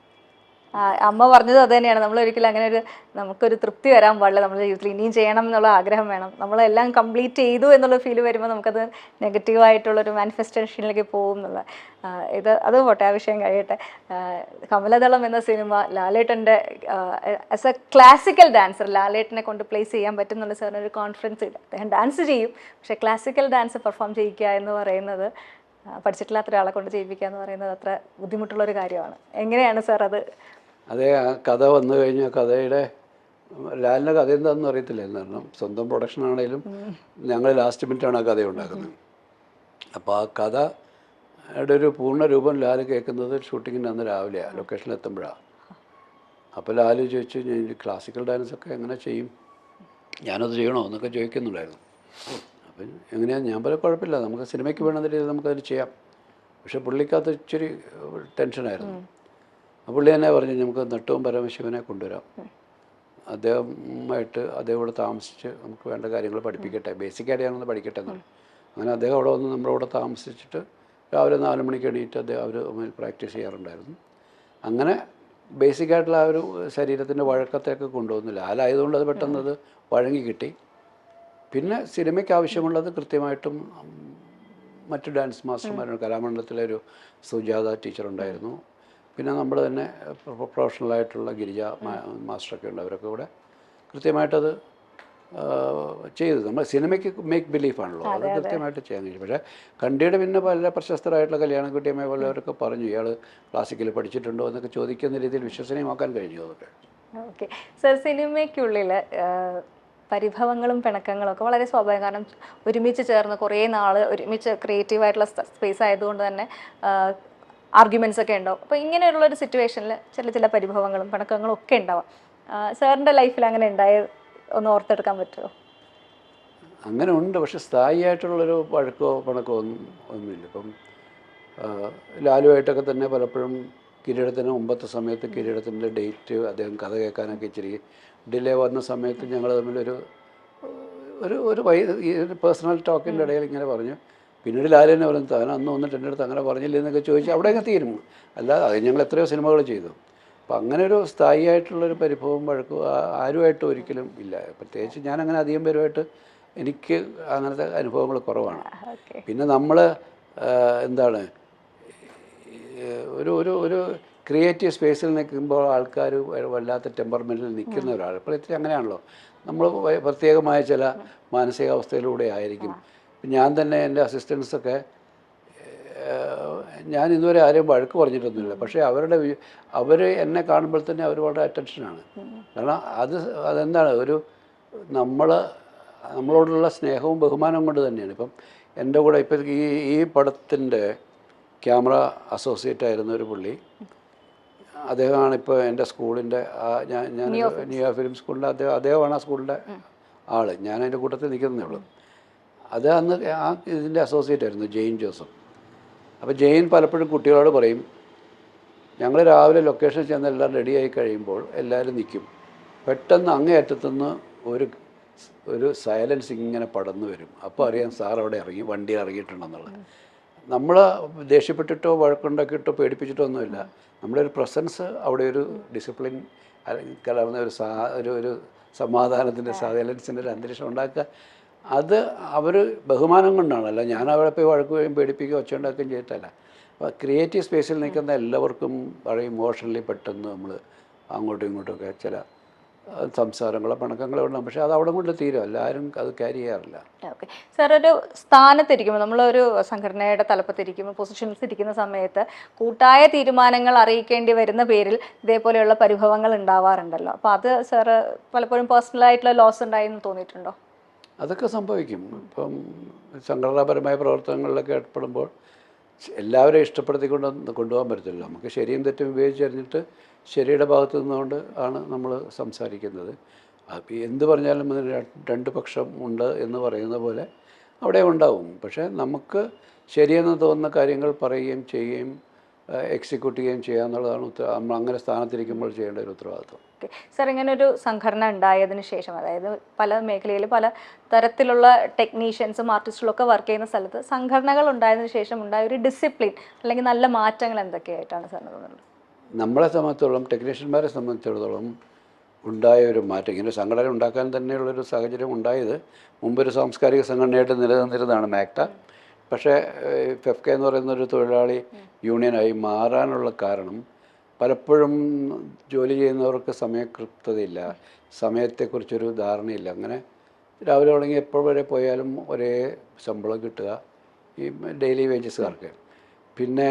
അമ്മ പറഞ്ഞത് അത് തന്നെയാണ്. നമ്മൾ ഒരിക്കലും അങ്ങനെ നമുക്കൊരു തൃപ്തി വരാൻ പാടില്ല. നമ്മുടെ ജീവിതത്തിൽ ഇനിയും ചെയ്യണം എന്നുള്ള ആഗ്രഹം വേണം. നമ്മളെല്ലാം കംപ്ലീറ്റ് ചെയ്തു എന്നുള്ള ഫീൽ വരുമ്പോൾ നമുക്കത് നെഗറ്റീവായിട്ടുള്ളൊരു മാനിഫെസ്റ്റേഷനിലേക്ക് പോകും എന്നുള്ള അത് പോട്ടെ, ആ വിഷയം കഴിയട്ടെ. കമലദളം എന്ന സിനിമ ലാലേട്ടൻ്റെ ആസ് എ ക്ലാസിക്കൽ ഡാൻസർ ലാലേട്ടനെ കൊണ്ട് പ്ലേസ് ചെയ്യാൻ പറ്റും എന്നുള്ള സാറിനൊരു കോൺഫിഡൻസ് ഇല്ല. അദ്ദേഹം ഡാൻസ് ചെയ്യും, പക്ഷേ ക്ലാസിക്കൽ ഡാൻസ് പെർഫോം ചെയ്യിക്കുക എന്ന് പറയുന്നത് പഠിച്ചിട്ടില്ലാത്ത ഒരാളെ കൊണ്ട് ചെയ്യിപ്പിക്കുക എന്ന് പറയുന്നത് അത്ര ബുദ്ധിമുട്ടുള്ളൊരു കാര്യമാണ്. എങ്ങനെയാണ് സാർ അത്? അതേ, ആ കഥ വന്നു കഴിഞ്ഞാൽ കഥയുടെ ലാലിൻ്റെ കഥ എന്താണെന്ന് അറിയത്തില്ല. കാരണം സ്വന്തം പ്രൊഡക്ഷൻ ആണെങ്കിലും ഞങ്ങൾ ലാസ്റ്റ് മിനിറ്റാണ് ആ കഥ ഉണ്ടാക്കുന്നത്. അപ്പോൾ ആ കഥയുടെ ഒരു പൂർണ്ണ രൂപം ലാൽ കേൾക്കുന്നത് ഷൂട്ടിങ്ങിൻ്റെ അന്ന് രാവിലെയാണ്, ലൊക്കേഷനിൽ എത്തുമ്പോഴാണ്. അപ്പോൾ ലാൽ ചോദിച്ചു, ഞാൻ ക്ലാസിക്കൽ ഡാൻസൊക്കെ എങ്ങനെ ചെയ്യും, ഞാനത് ചെയ്യണോ എന്നൊക്കെ ചോദിക്കുന്നുണ്ടായിരുന്നു. അപ്പം എങ്ങനെയാണ് ഞാൻ പറയാൻ കുഴപ്പമില്ല, നമുക്ക് സിനിമയ്ക്ക് വേണമെന്ന രീതിയിൽ നമുക്കത് ചെയ്യാം. പക്ഷേ പുള്ളിക്കകത്ത് ഇച്ചിരി ടെൻഷനായിരുന്നു. അപ്പോൾ പുള്ളി തന്നെ പറഞ്ഞു, നമുക്ക് നട്ടവും പരമശിവനെ കൊണ്ടുവരാം, അദ്ദേഹം ഇവിടെ താമസിച്ച് നമുക്ക് വേണ്ട കാര്യങ്ങൾ പഠിപ്പിക്കട്ടെ, ബേസിക്കായിട്ട് ഞാനൊന്ന് പഠിക്കട്ടെ എന്നാണ്. അങ്ങനെ അദ്ദേഹം അവിടെ വന്ന് നമ്മളവിടെ താമസിച്ചിട്ട് രാവിലെ 4 മണിക്ക് എണീറ്റ് അവർ പ്രാക്ടീസ് ചെയ്യാറുണ്ടായിരുന്നു. അങ്ങനെ ബേസിക്കായിട്ടുള്ള ആ ഒരു ശരീരത്തിൻ്റെ വഴക്കത്തേക്ക് കൊണ്ടുവന്നില്ല. ലാലായതുകൊണ്ട് അത് പെട്ടെന്ന് അത് വഴങ്ങി കിട്ടി. പിന്നെ സിനിമയ്ക്ക് ആവശ്യമുള്ളത് കൃത്യമായിട്ടും മറ്റ് ഡാൻസ് മാസ്റ്റർമാരുണ്ട്. കലാമണ്ഡലത്തിലെ ഒരു സുജാത ടീച്ചറുണ്ടായിരുന്നു. പിന്നെ നമ്മൾ തന്നെ പ്രൊഫഷണലായിട്ടുള്ള ഗിരിജ മാസ്റ്ററൊക്കെ ഉണ്ട്. അവരൊക്കെ കൂടെ കൃത്യമായിട്ടത് ചെയ്തത്. നമ്മൾ സിനിമയ്ക്ക് മേക്ക് ബിലീഫാണല്ലോ, അത് കൃത്യമായിട്ട് ചെയ്യാൻ കഴിയും. പക്ഷേ കണ്ടിയുടെ പിന്നെ പല പ്രശസ്തരായിട്ടുള്ള കല്യാണക്കുട്ടിയമ്മയെ പോലെയൊക്കെ പറഞ്ഞു ഇയാൾ ക്ലാസിക്കൽ പഠിച്ചിട്ടുണ്ടോ എന്നൊക്കെ ചോദിക്കുന്ന രീതിയിൽ വിശ്വസനീയമാക്കാൻ കഴിഞ്ഞു അതൊക്കെ. ഓക്കെ സർ, സിനിമയ്ക്കുള്ളിൽ പരിഭവങ്ങളും പിണക്കങ്ങളും ഒക്കെ വളരെ സ്വാഭാവികം. കാരണം ഒരുമിച്ച് ചേർന്ന് കുറേ നാൾ ഒരുമിച്ച് ക്രിയേറ്റീവായിട്ടുള്ള സ്പേസ് ആയതുകൊണ്ട് തന്നെ ആർഗ്യുമെൻറ്റ്സ് ഒക്കെ ഉണ്ടാവും. അപ്പോൾ ഇങ്ങനെയുള്ളൊരു സിറ്റുവേഷനിൽ ചില പരിഭവങ്ങളും പിണക്കങ്ങളും ഒക്കെ ഉണ്ടാവാം. സാറിൻ്റെ ലൈഫിൽ അങ്ങനെ ഉണ്ടായത് ഒന്ന് ഓർത്തെടുക്കാൻ പറ്റുമോ? അങ്ങനെ ഉണ്ട്, പക്ഷെ സ്ഥായിയായിട്ടുള്ളൊരു വഴക്കോ പിണക്കോ ഒന്നുമില്ല. ഇപ്പം ലാലുവായിട്ടൊക്കെ തന്നെ പലപ്പോഴും കിരീടത്തിന് മുമ്പത്തെ സമയത്ത് കിരീടത്തിൻ്റെ ഡേറ്റ് അദ്ദേഹം കഥ കേൾക്കാനൊക്കെ ഇച്ചിരി ഡിലേ വന്ന സമയത്ത് ഞങ്ങൾ തമ്മിലൊരു ഒരു പേഴ്സണൽ ടോക്കിൻ്റെ ഇടയിൽ ഇങ്ങനെ പറഞ്ഞു. പിന്നീട് ലാലു തന്നെ പറഞ്ഞു താൻ അന്ന് വന്നിട്ട് എൻ്റെ അടുത്ത് അങ്ങനെ പറഞ്ഞില്ല എന്നൊക്കെ ചോദിച്ചു അവിടെ അങ്ങ് തീരും. അല്ലാതെ അത് ഞങ്ങൾ എത്രയോ സിനിമകൾ ചെയ്തു. അപ്പം അങ്ങനെ ഒരു സ്ഥായിയായിട്ടുള്ളൊരു പരിഭവം വഴക്കും ആരുമായിട്ടും ഒരിക്കലും ഇല്ല. പ്രത്യേകിച്ച് ഞാനങ്ങനെ അധികം പേരുമായിട്ട് എനിക്ക് അങ്ങനത്തെ അനുഭവങ്ങൾ കുറവാണ്. പിന്നെ നമ്മൾ എന്താണ് ഒരു ക്രിയേറ്റീവ് സ്പേസിൽ നിൽക്കുമ്പോൾ ആൾക്കാർ വല്ലാത്ത ടെമ്പർമെൻറ്റിൽ നിൽക്കുന്ന ഒരാൾ പ്രത്യേകിച്ച് അങ്ങനെയാണല്ലോ. നമ്മൾ പ്രത്യേകമായ ചില മാനസികാവസ്ഥയിലൂടെ ആയിരിക്കും. ഞാൻ തന്നെ എൻ്റെ അസിസ്റ്റൻസൊക്കെ ഞാൻ ഇതുവരെ ആരെയും വഴക്ക് പറഞ്ഞിട്ടൊന്നുമില്ല. പക്ഷേ അവർ എന്നെ കാണുമ്പോൾ തന്നെ അവർ വളരെ അറ്റൻഷനാണ്. കാരണം അതെന്താണ് നമ്മളോടുള്ള സ്നേഹവും ബഹുമാനവും കൊണ്ട് തന്നെയാണ്. ഇപ്പം എൻ്റെ കൂടെ ഇപ്പം ഈ പടത്തിൻ്റെ ക്യാമറ അസോസിയേറ്റ് ആയിരുന്ന ഒരു പുള്ളി, അദ്ദേഹമാണ് ഇപ്പോൾ എൻ്റെ സ്കൂളിൻ്റെ ഞാൻ ന്യൂ ഫിലിം സ്കൂളിൻ്റെ അദ്ദേഹമാണ് ആ സ്കൂളിൻ്റെ ആൾ. ഞാൻ അതിൻ്റെ കൂട്ടത്തിൽ നിൽക്കുന്നതേ ഉള്ളൂ. അത് അന്ന് ഇതിൻ്റെ അസോസിയേറ്റ് ആയിരുന്നു ജെയിൻ ജോസഫ്. അപ്പോൾ ജെയിൻ പലപ്പോഴും കുട്ടികളോട് പറയും, ഞങ്ങൾ രാവിലെ ലൊക്കേഷനിൽ ചെന്ന് എല്ലാം റെഡിയായി കഴിയുമ്പോൾ എല്ലാവരും നിൽക്കും. പെട്ടെന്ന് അങ്ങേയറ്റത്തുനിന്ന് ഒരു സൈലൻസ് ഇങ്ങനെ പടന്നു വരും. അപ്പോൾ അറിയാം സാർ അവിടെ വണ്ടി ഇറങ്ങിയിട്ടുണ്ടെന്നുള്ളത്. നമ്മൾ ദേഷ്യപ്പെട്ടിട്ടോ വഴക്കുണ്ടാക്കിയിട്ടോ പേടിപ്പിച്ചിട്ടോ ഒന്നുമില്ല. നമ്മുടെ ഒരു പ്രസൻസ് അവിടെ ഒരു ഡിസിപ്ലിൻ കലർന്ന ഒരു സമാധാനത്തിൻ്റെ സൈലൻസിൻ്റെ ഒരു അന്തരീക്ഷം ഉണ്ടാക്കുക. അത് അവർ ബഹുമാനം കൊണ്ടാണല്ലോ. ഞാൻ അവിടെ പോയി വഴക്കുകയും പേടിപ്പിക്കുകയും ഒച്ച ഉണ്ടാക്കുകയും ചെയ്തിട്ടല്ല. അപ്പോൾ ക്രിയേറ്റീവ് സ്പേസിൽ നിൽക്കുന്ന എല്ലാവർക്കും വളരെ ഇമോഷണലി പെട്ടെന്ന് നമ്മൾ അങ്ങോട്ടും ഇങ്ങോട്ടുമൊക്കെ ചില സംസാരങ്ങളോ പിണക്കങ്ങളോ ഉണ്ടാകും. പക്ഷേ അത് അവിടെ കൊണ്ട് തീരും, എല്ലാവരും അത് ക്യാരി ചെയ്യാറില്ല. ഓക്കെ സാർ, ഒരു സ്ഥാനത്തിരിക്കുമ്പോൾ നമ്മളൊരു സംഘടനയുടെ തലപ്പത്തിരിക്കുമ്പോൾ പൊസിഷൻസ് ഇരിക്കുന്ന സമയത്ത് കൂട്ടായ തീരുമാനങ്ങൾ അറിയിക്കേണ്ടി വരുന്ന പേരിൽ ഇതേപോലെയുള്ള പരിഭവങ്ങൾ ഉണ്ടാവാറുണ്ടല്ലോ. അപ്പോൾ അത് സാർ പലപ്പോഴും പേഴ്സണലായിട്ടുള്ള ലോസ് ഉണ്ടായെന്ന് തോന്നിയിട്ടുണ്ടോ? അതൊക്കെ സംഭവിക്കും. ഇപ്പം സംഘടനാപരമായ പ്രവർത്തനങ്ങളിലൊക്കെ ഏർപ്പെടുമ്പോൾ എല്ലാവരെയും ഇഷ്ടപ്പെടുത്തിക്കൊണ്ട് കൊണ്ടുപോകാൻ പറ്റത്തില്ല. നമുക്ക് ശരിയും തെറ്റും വിവേചിച്ചറിഞ്ഞിട്ട് ശരിയുടെ ഭാഗത്ത് നിന്നുകൊണ്ട് ആണ് നമ്മൾ സംസാരിക്കുന്നത്. അപ്പോൾ എന്ത് പറഞ്ഞാലും രണ്ട് പക്ഷം ഉണ്ട് എന്ന് പറയുന്ന പോലെ അവിടെ ഉണ്ടാവും. പക്ഷേ നമുക്ക് ശരിയെന്ന് തോന്നുന്ന കാര്യങ്ങൾ പറയുകയും ചെയ്യുകയും എക്സിക്യൂട്ട് ചെയ്യുകയും ചെയ്യുക എന്നുള്ളതാണ് നമ്മൾ അങ്ങനെ സ്ഥാനത്തിരിക്കുമ്പോൾ ചെയ്യേണ്ട ഒരു ഉത്തരവാദിത്വം. ഓക്കെ സാർ, ഇങ്ങനെ ഒരു സംഘടന ഉണ്ടായതിനു ശേഷം, അതായത് പല മേഖലയിൽ പല തരത്തിലുള്ള ടെക്നീഷ്യൻസും ആർട്ടിസ്റ്റുകളും ഒക്കെ വർക്ക് ചെയ്യുന്ന സ്ഥലത്ത് സംഘടനകൾ ഉണ്ടായതിനു ശേഷം ഉണ്ടായ ഒരു ഡിസിപ്ലിൻ അല്ലെങ്കിൽ നല്ല മാറ്റങ്ങൾ എന്തൊക്കെയായിട്ടാണ് സാറിന് തോന്നുന്നത്? നമ്മളെ സംബന്ധിച്ചിടത്തോളം, ടെക്നീഷ്യന്മാരെ സംബന്ധിച്ചിടത്തോളം ഉണ്ടായ ഒരു മാറ്റം, ഇങ്ങനെ സംഘടന ഉണ്ടാക്കാൻ തന്നെയുള്ളൊരു സാഹചര്യം ഉണ്ടായത് മുമ്പൊരു സാംസ്കാരിക സംഘടനയായിട്ട് നിലനിന്നിരുന്നതാണ് മാക്ട. പക്ഷേ ഫെഫ്ക എന്ന് പറയുന്നൊരു തൊഴിലാളി യൂണിയനായി മാറാനുള്ള കാരണം പലപ്പോഴും ജോലി ചെയ്യുന്നവർക്ക് സമയകൃത്യതയില്ല, സമയത്തെക്കുറിച്ചൊരു ധാരണയില്ല. അങ്ങനെ രാവിലെ തുടങ്ങി എപ്പോൾ വരെ പോയാലും ഒരേ ശമ്പളം കിട്ടുക ഈ ഡെയിലി വേജസുകാർക്ക്. പിന്നെ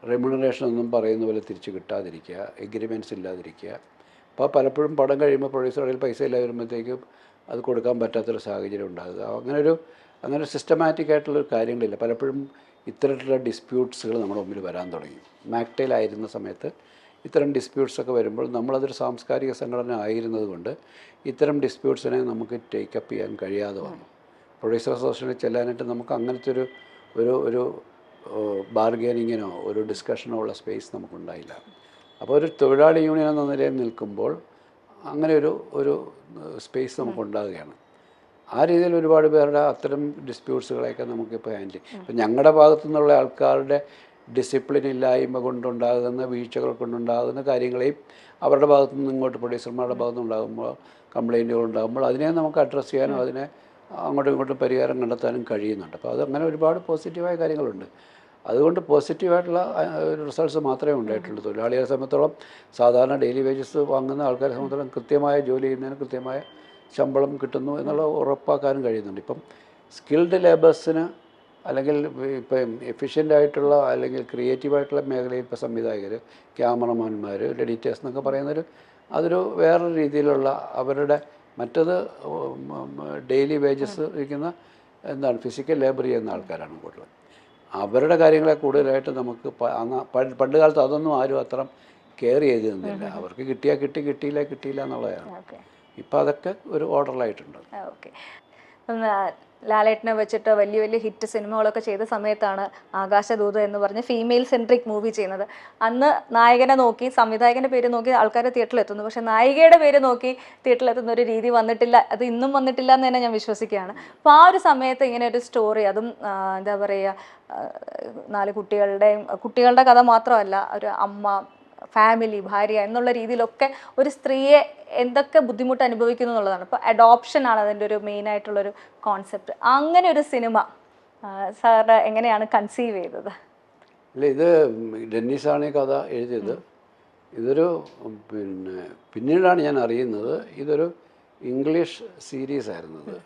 റെമ്യൂണറേഷൻ ഒന്നും പറയുന്ന പോലെ തിരിച്ച് കിട്ടാതിരിക്കുക, എഗ്രിമെൻറ്റ്സ് ഇല്ലാതിരിക്കുക. അപ്പോൾ പലപ്പോഴും പടം കഴിയുമ്പോൾ പ്രൊഡ്യൂസറുടെ പൈസ ഇല്ല വരുമ്പോഴത്തേക്കും അത് കൊടുക്കാൻ പറ്റാത്തൊരു സാഹചര്യം ഉണ്ടാകുക. അങ്ങനെ സിസ്റ്റമാറ്റിക് ആയിട്ടുള്ളൊരു കാര്യങ്ങളില്ല. പലപ്പോഴും ഇത്തരത്തിലുള്ള ഡിസ്പ്യൂട്ട്സുകൾ നമ്മുടെ മുമ്പിൽ വരാൻ തുടങ്ങി. മാക്ടയിലായിരുന്ന സമയത്ത് ഇത്തരം ഡിസ്പ്യൂട്ട്സൊക്കെ വരുമ്പോൾ നമ്മളതൊരു സാംസ്കാരിക സംഘടന ആയിരുന്നത് കൊണ്ട് ഇത്തരം ഡിസ്പ്യൂട്ട്സിനെ നമുക്ക് ടേക്കപ്പ് ചെയ്യാൻ കഴിയാതെ വന്നു. പ്രൊഡ്യൂസർ അസോസിയേഷനിൽ ചെല്ലാനായിട്ട് നമുക്ക് അങ്ങനത്തെ ഒരു ബാർഗെയിനിങ്ങിനോ ഒരു ഡിസ്കഷനോ ഉള്ള സ്പേസ് നമുക്കുണ്ടായില്ല. അപ്പോൾ ഒരു തൊഴിലാളി യൂണിയൻ എന്ന നിലയിൽ നിൽക്കുമ്പോൾ അങ്ങനെ ഒരു സ്പേസ് നമുക്കുണ്ടാകുകയാണ്. ആ രീതിയിൽ ഒരുപാട് പേരുടെ അത്തരം ഡിസ്പ്യൂട്ട്സുകളെയൊക്കെ നമുക്കിപ്പോൾ ഹാൻഡിൽ ചെയ്യും. ഇപ്പം ഞങ്ങളുടെ ഭാഗത്തു നിന്നുള്ള ആൾക്കാരുടെ ഡിസിപ്ലിൻ ഇല്ലായ്മ കൊണ്ടുണ്ടാകുന്ന വീഴ്ചകൾ കൊണ്ടുണ്ടാകുന്ന കാര്യങ്ങളെയും അവരുടെ ഭാഗത്തു നിന്ന് ഇങ്ങോട്ട് പ്രൊഡ്യൂസർമാരുടെ ഭാഗത്തു നിന്നുണ്ടാകുമ്പോൾ കംപ്ലയിൻറ്റുകൾ ഉണ്ടാകുമ്പോൾ അതിനെ നമുക്ക് അഡ്രസ്സ് ചെയ്യാനും അതിനെ അങ്ങോട്ടും ഇങ്ങോട്ടും പരിഹാരം കണ്ടെത്താനും കഴിയുന്നുണ്ട്. അപ്പോൾ അതങ്ങനെ ഒരുപാട് പോസിറ്റീവായ കാര്യങ്ങളുണ്ട്. അതുകൊണ്ട് പോസിറ്റീവായിട്ടുള്ള റിസൾട്ട്സ് മാത്രമേ ഉണ്ടായിട്ടുള്ളൂ. തൊഴിലാളികളെ സംബന്ധിച്ചോളം, സാധാരണ ഡെയിലി വേജസ് വാങ്ങുന്ന ആൾക്കാരെ സംബന്ധിച്ചോളം കൃത്യമായ ജോലി ചെയ്യുന്നതിന് കൃത്യമായ ശമ്പളം കിട്ടുന്നു എന്നുള്ള ഉറപ്പാക്കാനും കഴിയുന്നുണ്ട്. ഇപ്പം സ്കിൽഡ് ലേബേഴ്സിന് അല്ലെങ്കിൽ ഇപ്പം എഫിഷ്യൻ്റായിട്ടുള്ള അല്ലെങ്കിൽ ക്രിയേറ്റീവായിട്ടുള്ള മേഖലയിൽ ഇപ്പോൾ സംവിധായകർ, ക്യാമറമാന്മാർ, എഡിറ്റേഴ്സ് എന്നൊക്കെ പറയുന്നൊരു അതൊരു വേറൊരു രീതിയിലുള്ള അവരുടെ മറ്റത് ഡെയിലി വേജസ് ഇരിക്കുന്ന എന്താണ് ഫിസിക്കൽ ലേബർ ചെയ്യുന്ന ആൾക്കാരാണ് കൂടുതൽ. അവരുടെ കാര്യങ്ങളെ കൂടുതലായിട്ട് നമുക്ക് പണ്ട് കാലത്ത് അതൊന്നും ആരും അത്ര കെയർ ചെയ്ത് നിന്നില്ല. അവർക്ക് കിട്ടിയാൽ കിട്ടി, കിട്ടിയില്ല എന്നുള്ളതാണ്. ഇപ്പം അതൊക്കെ ഒരു ഓർഡറിലായിട്ടുണ്ട്. ഓക്കെ. ലാലേട്ടനെ വെച്ചിട്ട് വലിയ വലിയ ഹിറ്റ് സിനിമകളൊക്കെ ചെയ്ത സമയത്താണ് ആകാശദൂത് എന്ന് പറഞ്ഞ് ഫീമെയിൽ സെൻട്രിക് മൂവി ചെയ്യുന്നത്. അന്ന് നായകനെ നോക്കി, സംവിധായകൻ്റെ പേര് നോക്കി ആൾക്കാർ തിയേറ്ററിൽ എത്തുന്നു. പക്ഷെ നായികയുടെ പേര് നോക്കി തിയേറ്ററിൽ എത്തുന്ന ഒരു രീതി വന്നിട്ടില്ല, അത് ഇന്നും വന്നിട്ടില്ല എന്ന് തന്നെ ഞാൻ വിശ്വസിക്കുകയാണ്. അപ്പോൾ ആ ഒരു സമയത്ത് ഇങ്ങനെ ഒരു സ്റ്റോറി, അതും എന്താ പറയുക, 4 കുട്ടികളുടെ കഥ മാത്രമല്ല, ഒരു അമ്മ, ഫാമിലി, ഭാര്യ എന്നുള്ള രീതിയിലൊക്കെ ഒരു സ്ത്രീയെ എന്തൊക്കെ ബുദ്ധിമുട്ട് അനുഭവിക്കുന്നു എന്നുള്ളതാണ്. ഇപ്പോൾ അഡോപ്ഷനാണ് അതിൻ്റെ ഒരു മെയിനായിട്ടുള്ളൊരു കോൺസെപ്റ്റ്. അങ്ങനെ ഒരു സിനിമ സാറ് എങ്ങനെയാണ് കൺസീവ് ചെയ്തത്? ഇല്ല, ഇത് ഡെന്നീസാണ് ഈ കഥ എഴുതിയത്. ഇതൊരു പിന്നീടാണ് ഞാൻ അറിയുന്നത് ഇതൊരു ഇംഗ്ലീഷ് സീരീസ് ആയിരുന്നു. ഇത്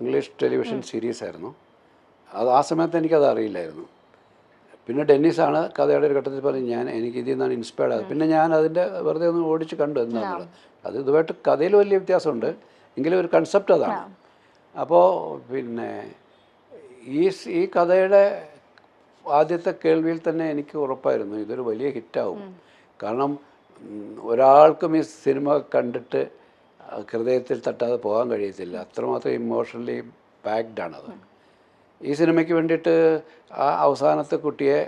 ഇംഗ്ലീഷ് ടെലിവിഷൻ സീരീസ് ആയിരുന്നു. ആ സമയത്ത് എനിക്കത് അറിയില്ലായിരുന്നു. പിന്നെ ഡെന്നീസാണ് കഥയുടെ ഒരു ഘട്ടത്തിൽ പറഞ്ഞ് എനിക്ക് ഇതിൽ നിന്നാണ് ഇൻസ്പയർഡ് ആയത്. പിന്നെ ഞാൻ അതിൻ്റെ വെറുതെ ഒന്ന് ഓടിച്ച് കണ്ടു എന്താണെന്നുള്ളത്. അത് ഇതുമായിട്ട് കഥയിൽ വലിയ വ്യത്യാസമുണ്ട്, എങ്കിലും ഒരു കൺസെപ്റ്റ് അതാണ്. അപ്പോൾ പിന്നെ ഈ കഥയുടെ ആദ്യത്തെ കേൾവിയിൽ തന്നെ എനിക്ക് ഉറപ്പായിരുന്നു ഇതൊരു വലിയ ഹിറ്റാവും. കാരണം ഒരാൾക്കും ഈ സിനിമ കണ്ടിട്ട് ഹൃദയത്തിൽ തട്ടാതെ പോകാൻ കഴിയത്തില്ല, അത്രമാത്രം ഇമോഷണലി പാക്ഡാണത്. ഈ സിനിമയ്ക്ക് വേണ്ടിയിട്ട് ആ അവസാനത്തെ കുട്ടിയെ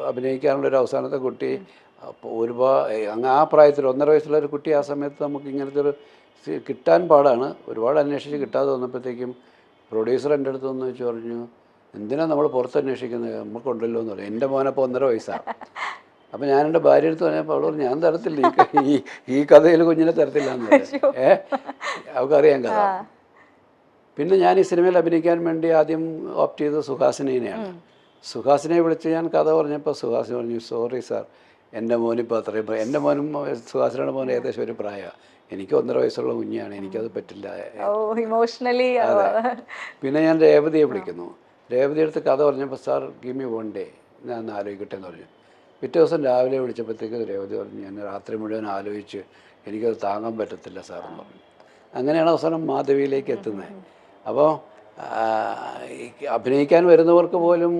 അഭിനയിക്കാനുള്ളൊരു അവസാനത്തെ കുട്ടി ഒരുപാട് ആ പ്രായത്തിൽ 1.5 വയസ്സുള്ള ഒരു കുട്ടി ആ സമയത്ത് നമുക്ക് ഇങ്ങനത്തെ ഒരു കിട്ടാൻ പാടാണ്. ഒരുപാട് അന്വേഷിച്ച് കിട്ടാതെ വന്നപ്പോഴത്തേക്കും പ്രൊഡ്യൂസർ എൻ്റെ അടുത്ത് വന്ന് വെച്ച് പറഞ്ഞു, എന്തിനാണ് നമ്മൾ പുറത്ത് അന്വേഷിക്കുന്നത്, നമുക്കുണ്ടല്ലോ എന്ന് പറയും. എൻ്റെ മോനപ്പോൾ 1.5 വയസ്സാണ്. അപ്പോൾ ഞാൻ എൻ്റെ ഭാര്യ അടുത്ത് പറഞ്ഞപ്പോൾ അവൾ പറഞ്ഞു, ഞാൻ തരത്തില്ല, ഈ കഥയിൽ കുഞ്ഞിനെ തരത്തില്ല എന്ന് പറഞ്ഞു. അവൾക്കറിയാം കഥ. പിന്നെ ഞാൻ ഈ സിനിമയിൽ അഭിനയിക്കാൻ വേണ്ടി ആദ്യം ഓപ്റ്റ് ചെയ്തത് സുഹാസിനെയാണ്. സുഹാസിനെ വിളിച്ച് ഞാൻ കഥ പറഞ്ഞപ്പോൾ സുഹാസിനെ പറഞ്ഞു, സോറി സാർ, എൻ്റെ മോനിപ്പോൾ അത്രയും എൻ്റെ മോനും സുഹാസിനയുടെ മോൻ ഏകദേശം ഒരു പ്രായമാണ്, എനിക്ക് 1.5 വയസ്സുള്ള കുഞ്ഞാണ്, എനിക്കത് പറ്റില്ല. ഇമോഷണലി. പിന്നെ ഞാൻ രേവതിയെ വിളിക്കുന്നു. രേവതി എടുത്ത് കഥ പറഞ്ഞപ്പോൾ, സാർ ഗിവ് മി 1 ഡേ, ഞാൻ ഒന്ന് ആലോചിക്കട്ടെ എന്ന് പറഞ്ഞു. പിറ്റേ ദിവസം രാവിലെ വിളിച്ചപ്പോഴത്തേക്ക് രേവതി പറഞ്ഞു, ഞാൻ രാത്രി മുഴുവൻ ആലോചിച്ച് എനിക്കത് താങ്ങാൻ പറ്റത്തില്ല സാറെന്ന് പറഞ്ഞു. അങ്ങനെയാണ് അവസാനം മാധവിയിലേക്ക് എത്തുന്നത്. അപ്പോൾ അഭിനയിക്കാൻ വരുന്നവർക്ക് പോലും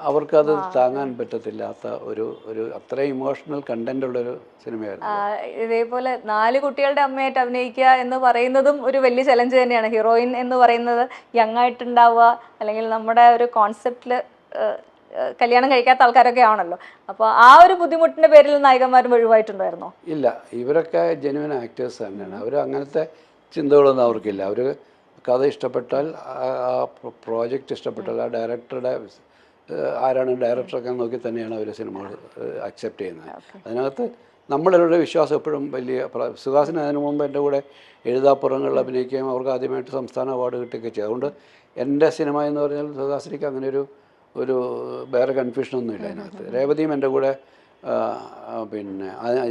അവർക്കത് താങ്ങാൻ പറ്റത്തില്ലാത്ത ഒരു അത്രയും ഇമോഷണൽ കണ്ടന്റ് ഉള്ളൊരു സിനിമയായിരുന്നു. ഇതേപോലെ 4 കുട്ടികളുടെ അമ്മയായിട്ട് അഭിനയിക്കുക എന്ന് പറയുന്നതും ഒരു വലിയ ചലഞ്ച് തന്നെയാണ്. ഹീറോയിൻ എന്ന് പറയുന്നത് യങ് ആയിട്ടുണ്ടാവുക, അല്ലെങ്കിൽ നമ്മുടെ ഒരു കോൺസെപ്റ്റിൽ കല്യാണം കഴിക്കാത്ത ആൾക്കാരൊക്കെ ആണല്ലോ. അപ്പോൾ ആ ഒരു ബുദ്ധിമുട്ടിൻ്റെ പേരിൽ നായികന്മാരും ഒഴിവായിട്ടുണ്ടായിരുന്നോ? ഇല്ല, ഇവരൊക്കെ ജെന്യുവൻ ആക്ടേഴ്സ് തന്നെയാണ്. അവർ അങ്ങനത്തെ ചിന്തകളൊന്നും അവർക്കില്ല. അവർ കഥ ഇഷ്ടപ്പെട്ടാൽ, ആ പ്രോജക്റ്റ് ഇഷ്ടപ്പെട്ടാൽ, ആ ഡയറക്ടറുടെ ആരാണ് ഡയറക്ടറൊക്കെ നോക്കി തന്നെയാണ് അവർ സിനിമകൾ അക്സെപ്റ്റ് ചെയ്യുന്നത്. അതിനകത്ത് നമ്മളുടെ വിശ്വാസം എപ്പോഴും വലിയ. സുഹാസിന് അതിനു മുമ്പ് എൻ്റെ കൂടെ എഴുതാപ്പുറങ്ങളിൽ അഭിനയിക്കുകയും അവർക്ക് ആദ്യമായിട്ട് സംസ്ഥാന അവാർഡ് കിട്ടുകയൊക്കെ ചെയ്തു. അതുകൊണ്ട് എൻ്റെ സിനിമ എന്ന് പറഞ്ഞാൽ സുഹാസിനിക്ക് അങ്ങനെ ഒരു വേറെ കൺഫ്യൂഷനൊന്നുമില്ല അതിനകത്ത്. രേവതിയും എൻ്റെ കൂടെ പിന്നെ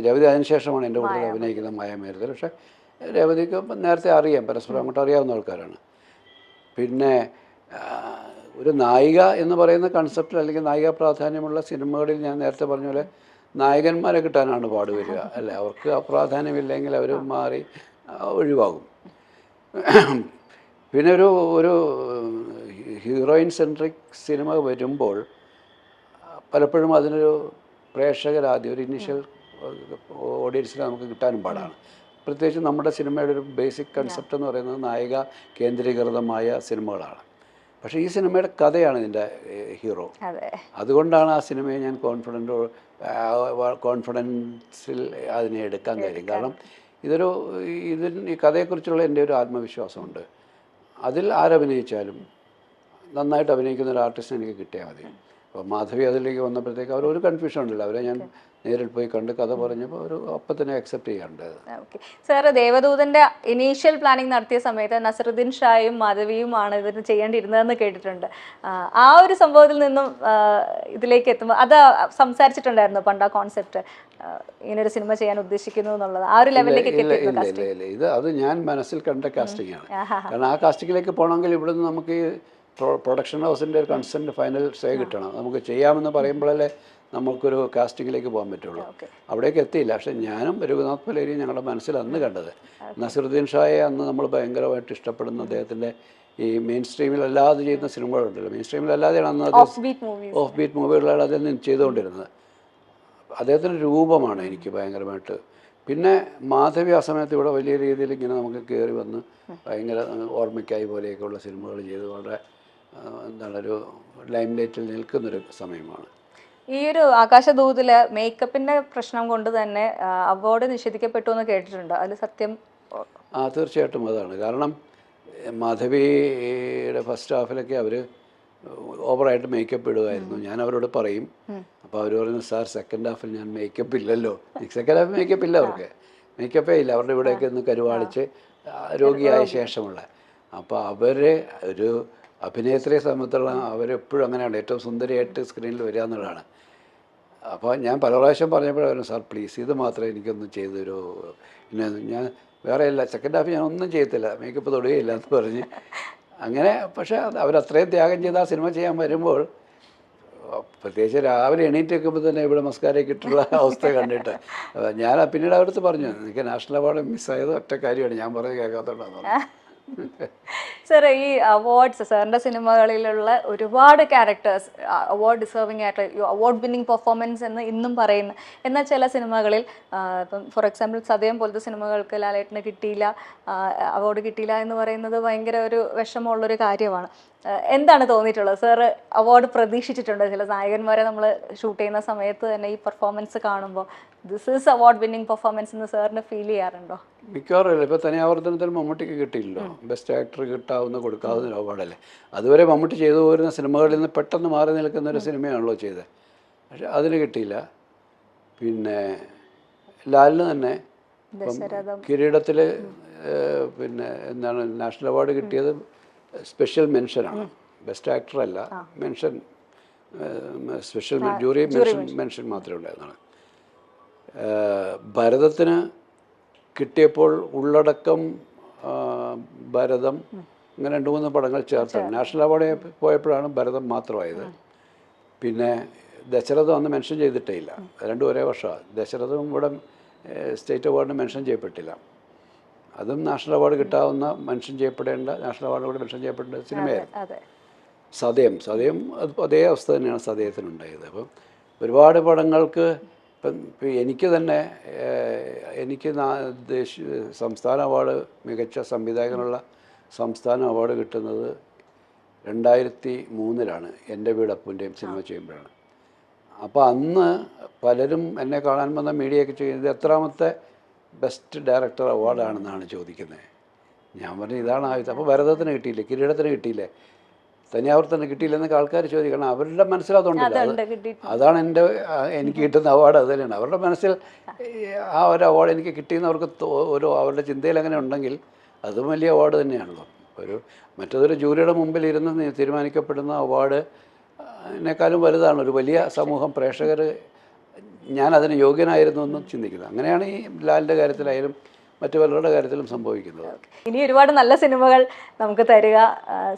രേവതി അതിനുശേഷമാണ് എൻ്റെ കൂടെ അഭിനയിക്കുന്നത് മായാമേരത്തിൽ. പക്ഷേ രേവതിക്ക് നേരത്തെ അറിയാം, പരസ്പരം അങ്ങോട്ട് അറിയാവുന്ന ആൾക്കാരാണ്. പിന്നെ ഒരു നായിക എന്ന് പറയുന്ന കൺസെപ്റ്റിൽ അല്ലെങ്കിൽ നായിക പ്രാധാന്യമുള്ള സിനിമകളിൽ ഞാൻ നേരത്തെ പറഞ്ഞ പോലെ നായകന്മാരെ കിട്ടാനാണ് പാടുവരിക, അല്ലേ? അവർക്ക് ആ പ്രാധാന്യമില്ലെങ്കിൽ അവർ മാറി ഒഴിവാകും. പിന്നെ ഒരു ഹീറോയിൻ സെൻട്രിക് സിനിമ വരുമ്പോൾ പലപ്പോഴും അതിനൊരു പ്രേക്ഷകരാദ്യം ഒരു ഇനീഷ്യൽ ഓഡിയൻസിനെ നമുക്ക് കിട്ടാനും പാടാണ്. പ്രത്യേകിച്ച് നമ്മുടെ സിനിമയുടെ ഒരു ബേസിക് കൺസെപ്റ്റ് എന്ന് പറയുന്നത് നായിക കേന്ദ്രീകൃതമായ സിനിമകളാണ്. പക്ഷേ ഈ സിനിമയുടെ കഥയാണ് ഇതിൻ്റെ ഹീറോ. അതുകൊണ്ടാണ് ആ സിനിമയെ ഞാൻ കോൺഫിഡൻസിൽ അതിനെ എടുക്കാൻ കാര്യം. കാരണം ഈ കഥയെക്കുറിച്ചുള്ള എൻ്റെ ഒരു ആത്മവിശ്വാസമുണ്ട്. അതിൽ ആരഭിനയിച്ചാലും നന്നായിട്ട് അഭിനയിക്കുന്ന ഒരു ആർട്ടിസ്റ്റിനെ എനിക്ക് കിട്ടിയാൽ മതി. അപ്പോൾ മാധവി അതിലേക്ക് വന്നപ്പോഴത്തേക്ക് അവർ ഒരു കൺഫ്യൂഷൻ ഉണ്ടല്ലോ. അവരെ ഞാൻ നേരിൽ പോയി കണ്ട് കഥ പറഞ്ഞപ്പോൾ അവർ അപ്പം തന്നെ അക്സെപ്റ്റ് ചെയ്യാണ്ടായത്. ഓക്കെ സാർ, ദേവദൂതന്റെ ഇനീഷ്യൽ പ്ലാനിങ് നടത്തിയ സമയത്ത് നസറുദ്ദീൻ ഷായും മാധവിയുമാണ് ഇതിന് ചെയ്യേണ്ടിയിരുന്നതെന്ന് കേട്ടിട്ടുണ്ട്. ആ ഒരു സംഭവത്തിൽ നിന്നും ഇതിലേക്ക് എത്തുമ്പോൾ അത് സംസാരിച്ചിട്ടുണ്ടായിരുന്നു പണ്ട് ആ കോൺസെപ്റ്റ് ഇങ്ങനൊരു സിനിമ ചെയ്യാൻ ഉദ്ദേശിക്കുന്നു എന്നുള്ളത്? ആ ഒരു ലെവലിലേക്ക് ഇല്ല ഇത് അത് ഞാൻ മനസ്സിൽ കണ്ട കാസ്റ്റിംഗ് ആണ്. കാരണം ആ കാസ്റ്റിങ്ങിലേക്ക് പോകണമെങ്കിൽ ഇവിടുന്ന് നമുക്ക് ഈ പ്രൊഡക്ഷൻ ഹൗസിൻ്റെ ഒരു കൺസെൻറ്റ് ഫൈനൽ സേ കിട്ടണം. നമുക്ക് ചെയ്യാമെന്ന് പറയുമ്പോഴല്ലേ നമുക്കൊരു കാസ്റ്റിങ്ങിലേക്ക് പോകാൻ പറ്റുള്ളൂ. അവിടേക്ക് എത്തിയില്ല. പക്ഷേ ഞാനും രഘുനാഥ് പലേരിയും ഞങ്ങളുടെ മനസ്സിൽ അന്ന് കണ്ടത് നസറുദ്ദീൻ ഷായെ അന്ന് നമ്മൾ ഭയങ്കരമായിട്ട് ഇഷ്ടപ്പെടുന്ന അദ്ദേഹത്തിൻ്റെ ഈ മെയിൻ സ്ട്രീമിലല്ലാതെ ചെയ്യുന്ന സിനിമകളുണ്ടല്ലോ, മെയിൻ സ്ട്രീമിലല്ലാതെയാണ് അന്ന് ഓഫ് ബീറ്റ് മൂവികളാണ് അദ്ദേഹം ചെയ്തുകൊണ്ടിരുന്നത്. അദ്ദേഹത്തിൻ്റെ രൂപമാണ് എനിക്ക് ഭയങ്കരമായിട്ട്. പിന്നെ മാധവി ആ സമയത്ത് ഇവിടെ വലിയ രീതിയിൽ ഇങ്ങനെ നമുക്ക് കയറി വന്ന് ഭയങ്കര ഓർമ്മയ്ക്കായി പോലെയൊക്കെയുള്ള സിനിമകൾ ചെയ്ത് വളരെ എന്താണ് ഒരു ലൈം ലൈറ്റിൽ നിൽക്കുന്നൊരു സമയമാണ്. ഈ ഒരു ആകാശദൂതില് മേക്കപ്പിന്റെ പ്രശ്നം കൊണ്ട് തന്നെ അവാർഡ് നിഷേധിക്കപ്പെട്ടു എന്ന് കേട്ടിട്ടുണ്ട്. അതിൽ സത്യം? തീർച്ചയായിട്ടും അതാണ്. കാരണം മാധവിയുടെ ഫസ്റ്റ് ഹാഫിലൊക്കെ അവർ ഓവറായിട്ട് മേക്കപ്പ് ഇടുമായിരുന്നു. ഞാൻ അവരോട് പറയും, അപ്പോൾ അവർ പറയുന്നു സാർ സെക്കൻഡ് ഹാഫിൽ ഞാൻ മേക്കപ്പ് ഇല്ലല്ലോ. സെക്കൻഡ് ഹാഫ് മേക്കപ്പ് ഇല്ല, അവർക്ക് മേക്കപ്പേ ഇല്ല. അവരുടെ ഇവിടെയൊക്കെ ഒന്ന് കരുവാളിച്ച് രോഗിയായ ശേഷമുള്ള. അപ്പോൾ അവർ ഒരു അഭിനേത്രിയെ സംബന്ധിച്ചിടത്തോളം അവരെപ്പോഴും അങ്ങനെയാണ്, ഏറ്റവും സുന്ദരിയായിട്ട് സ്ക്രീനിൽ വരിക എന്നുള്ളതാണ്. അപ്പോൾ ഞാൻ പല പ്രാവശ്യം പറഞ്ഞപ്പോഴായിരുന്നു സാർ പ്ലീസ് ഇത് മാത്രമേ എനിക്കൊന്ന് ചെയ്തു തരൂ, പിന്നെ ഞാൻ വേറെ ഇല്ല സെക്കൻഡ് ഹാഫ് ഞാൻ ഒന്നും ചെയ്യത്തില്ല, മേക്കപ്പ് തൊടുകയില്ല എന്ന് പറഞ്ഞ് അങ്ങനെ. പക്ഷേ അവരത്രയും ത്യാഗം ചെയ്ത് ആ സിനിമ ചെയ്യാൻ വരുമ്പോൾ, പ്രത്യേകിച്ച് രാവിലെ എണീറ്റ് വെക്കുമ്പോൾ തന്നെ ഇവിടെ മസ്കാരയൊക്കെ ഇട്ടുള്ള അവസ്ഥ കണ്ടിട്ട് ഞാൻ പിന്നീട് അവരടുത്ത് പറഞ്ഞു എനിക്ക് നാഷണൽ അവാർഡ് മിസ്സായത് ഒറ്റ കാര്യമാണ്, ഞാൻ പറഞ്ഞത് കേൾക്കാത്തോണ്ടാന്ന് പറഞ്ഞു. സാർ, ഈ അവാർഡ്സ് സാറിൻ്റെ സിനിമകളിലുള്ള ഒരുപാട് ക്യാരക്ടേഴ്സ് അവാർഡ് ഡിസേർവിംഗ് ആയിട്ട് അവാർഡ് വിന്നിങ് പെർഫോമൻസ് എന്ന് ഇന്നും പറയുന്നു. എന്നാൽ ചില സിനിമകളിൽ ഇപ്പം ഫോർ എക്സാമ്പിൾ സതയം പോലത്തെ സിനിമകൾക്ക് ലാലേട്ടന് കിട്ടിയില്ല, അവാർഡ് കിട്ടിയില്ല എന്ന് പറയുന്നത് ഭയങ്കര ഒരു വിഷമമുള്ളൊരു കാര്യമാണ്. എന്താണ് തോന്നിയിട്ടുള്ളത്? സാർ അവാർഡ് പ്രതീക്ഷിച്ചിട്ടുണ്ട്? ചില നായകന്മാരെ നമ്മൾ ഷൂട്ട് ചെയ്യുന്ന സമയത്ത് തന്നെ ഈ പെർഫോമൻസ് കാണുമ്പോൾ this is award winning performance എന്ന് സാറിന് ഫീൽ ചെയ്യാറുണ്ടോ? മിക്കവാറും ഇപ്പോൾ തനിയാവർത്തനത്തിൽ മമ്മൂട്ടിക്ക് കിട്ടിയില്ലല്ലോ, ബെസ്റ്റ് ആക്ടർ കൊടുക്കാവുന്ന അവാർഡല്ലേ. അതുവരെ മമ്മൂട്ടി ചെയ്തു പോരുന്ന സിനിമകളിൽ നിന്ന് പെട്ടെന്ന് മാറി നിൽക്കുന്ന ഒരു സിനിമയാണല്ലോ ചെയ്തത്, പക്ഷെ അതിന് കിട്ടിയില്ല. പിന്നെ ലാലിന് തന്നെ കിരീടത്തിൽ പിന്നെ എന്താണ് നാഷണൽ അവാർഡ് കിട്ടിയത് സ്പെഷ്യൽ മെൻഷനാണ്, ബെസ്റ്റ് ആക്ടറല്ല, മെൻഷൻ സ്പെഷ്യൽ ജൂറി മെൻഷൻ മാത്രമേ ഉണ്ടായിരുന്നുള്ളൂ. ഭരതത്തിന് കിട്ടിയപ്പോൾ ഉള്ളടക്കം ഭരതം ഇങ്ങനെ 2-3 പടങ്ങൾ ചേർത്താണ്. നാഷണൽ അവാർഡ് പോയപ്പോഴാണ് ഭരതം മാത്രമായത്. പിന്നെ ദശരഥം അന്ന് മെൻഷൻ ചെയ്തിട്ടേ ഇല്ല, 2 ഒരേ വർഷമാണ്. ദശരഥം ഇവിടെ സ്റ്റേറ്റ് അവാർഡിന് മെൻഷൻ ചെയ്യപ്പെട്ടില്ല. അതും നാഷണൽ അവാർഡ് കിട്ടാവുന്ന നാഷണൽ അവാർഡ് കൂടെ മെൻഷൻ ചെയ്യപ്പെടേണ്ട സിനിമയായിരുന്നു. സതയം അതേ അവസ്ഥ തന്നെയാണ് സതയത്തിനുണ്ടായത്. അപ്പം ഒരുപാട് പടങ്ങൾക്ക് ഇപ്പം എനിക്ക് തന്നെ സംസ്ഥാന അവാർഡ് മികച്ച സംവിധായകനുള്ള സംസ്ഥാന അവാർഡ് കിട്ടുന്നത് 2003 എൻ്റെ വീട് അപ്പൂൻ്റെയും സിനിമ ചെയ്യുമ്പോഴാണ്. അപ്പോൾ അന്ന് പലരും എന്നെ കാണാൻ വന്ന മീഡിയയൊക്കെ ചെയ്യുന്നത് എത്രാമത്തെ ബെസ്റ്റ് ഡയറക്ടർ അവാർഡാണെന്നാണ് ചോദിക്കുന്നത്. ഞാൻ പറഞ്ഞു ഇതാണ് ആദ്യത്തെ. അപ്പോൾ ഭരതത്തിന് കിട്ടിയില്ലേ, കിരീടത്തിന് കിട്ടിയില്ലേ, തനിയാവർത്തന് കിട്ടിയില്ലെന്നൊക്കെ ആൾക്കാർ ചോദിക്കണം. അവരുടെ മനസ്സിലതുണ്ടല്ലോ, അതാണ് എനിക്ക് കിട്ടുന്ന അവാർഡ്. അത് തന്നെയാണ് അവരുടെ മനസ്സിൽ. ആ ഒരു അവാർഡ് എനിക്ക് കിട്ടിയെന്ന് അവരുടെ ചിന്തയിൽ അങ്ങനെ ഉണ്ടെങ്കിൽ അതും വലിയ അവാർഡ് തന്നെയാണല്ലോ. മറ്റൊരു ജൂറിയുടെ മുമ്പിൽ ഇരുന്ന് തീരുമാനിക്കപ്പെടുന്ന അവാർഡ് എന്നെക്കാളും വലുതാണ്. ഒരു വലിയ സമൂഹം പ്രേക്ഷകർ ഞാൻ അതിന് യോഗ്യനായിരുന്നു എന്നും ചിന്തിക്കുന്നത്. അങ്ങനെയാണ് ഈ ലാലിൻ്റെ കാര്യത്തിലായാലും മറ്റു പലരുടെ കാര്യത്തിലും സംഭവിക്കുന്നത്. ഇനി ഒരുപാട് നല്ല സിനിമകൾ നമുക്ക് തരിക,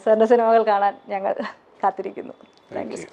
സാറിൻ്റെ സിനിമകൾ കാണാൻ ഞങ്ങൾ കാത്തിരിക്കുന്നു. Thank you.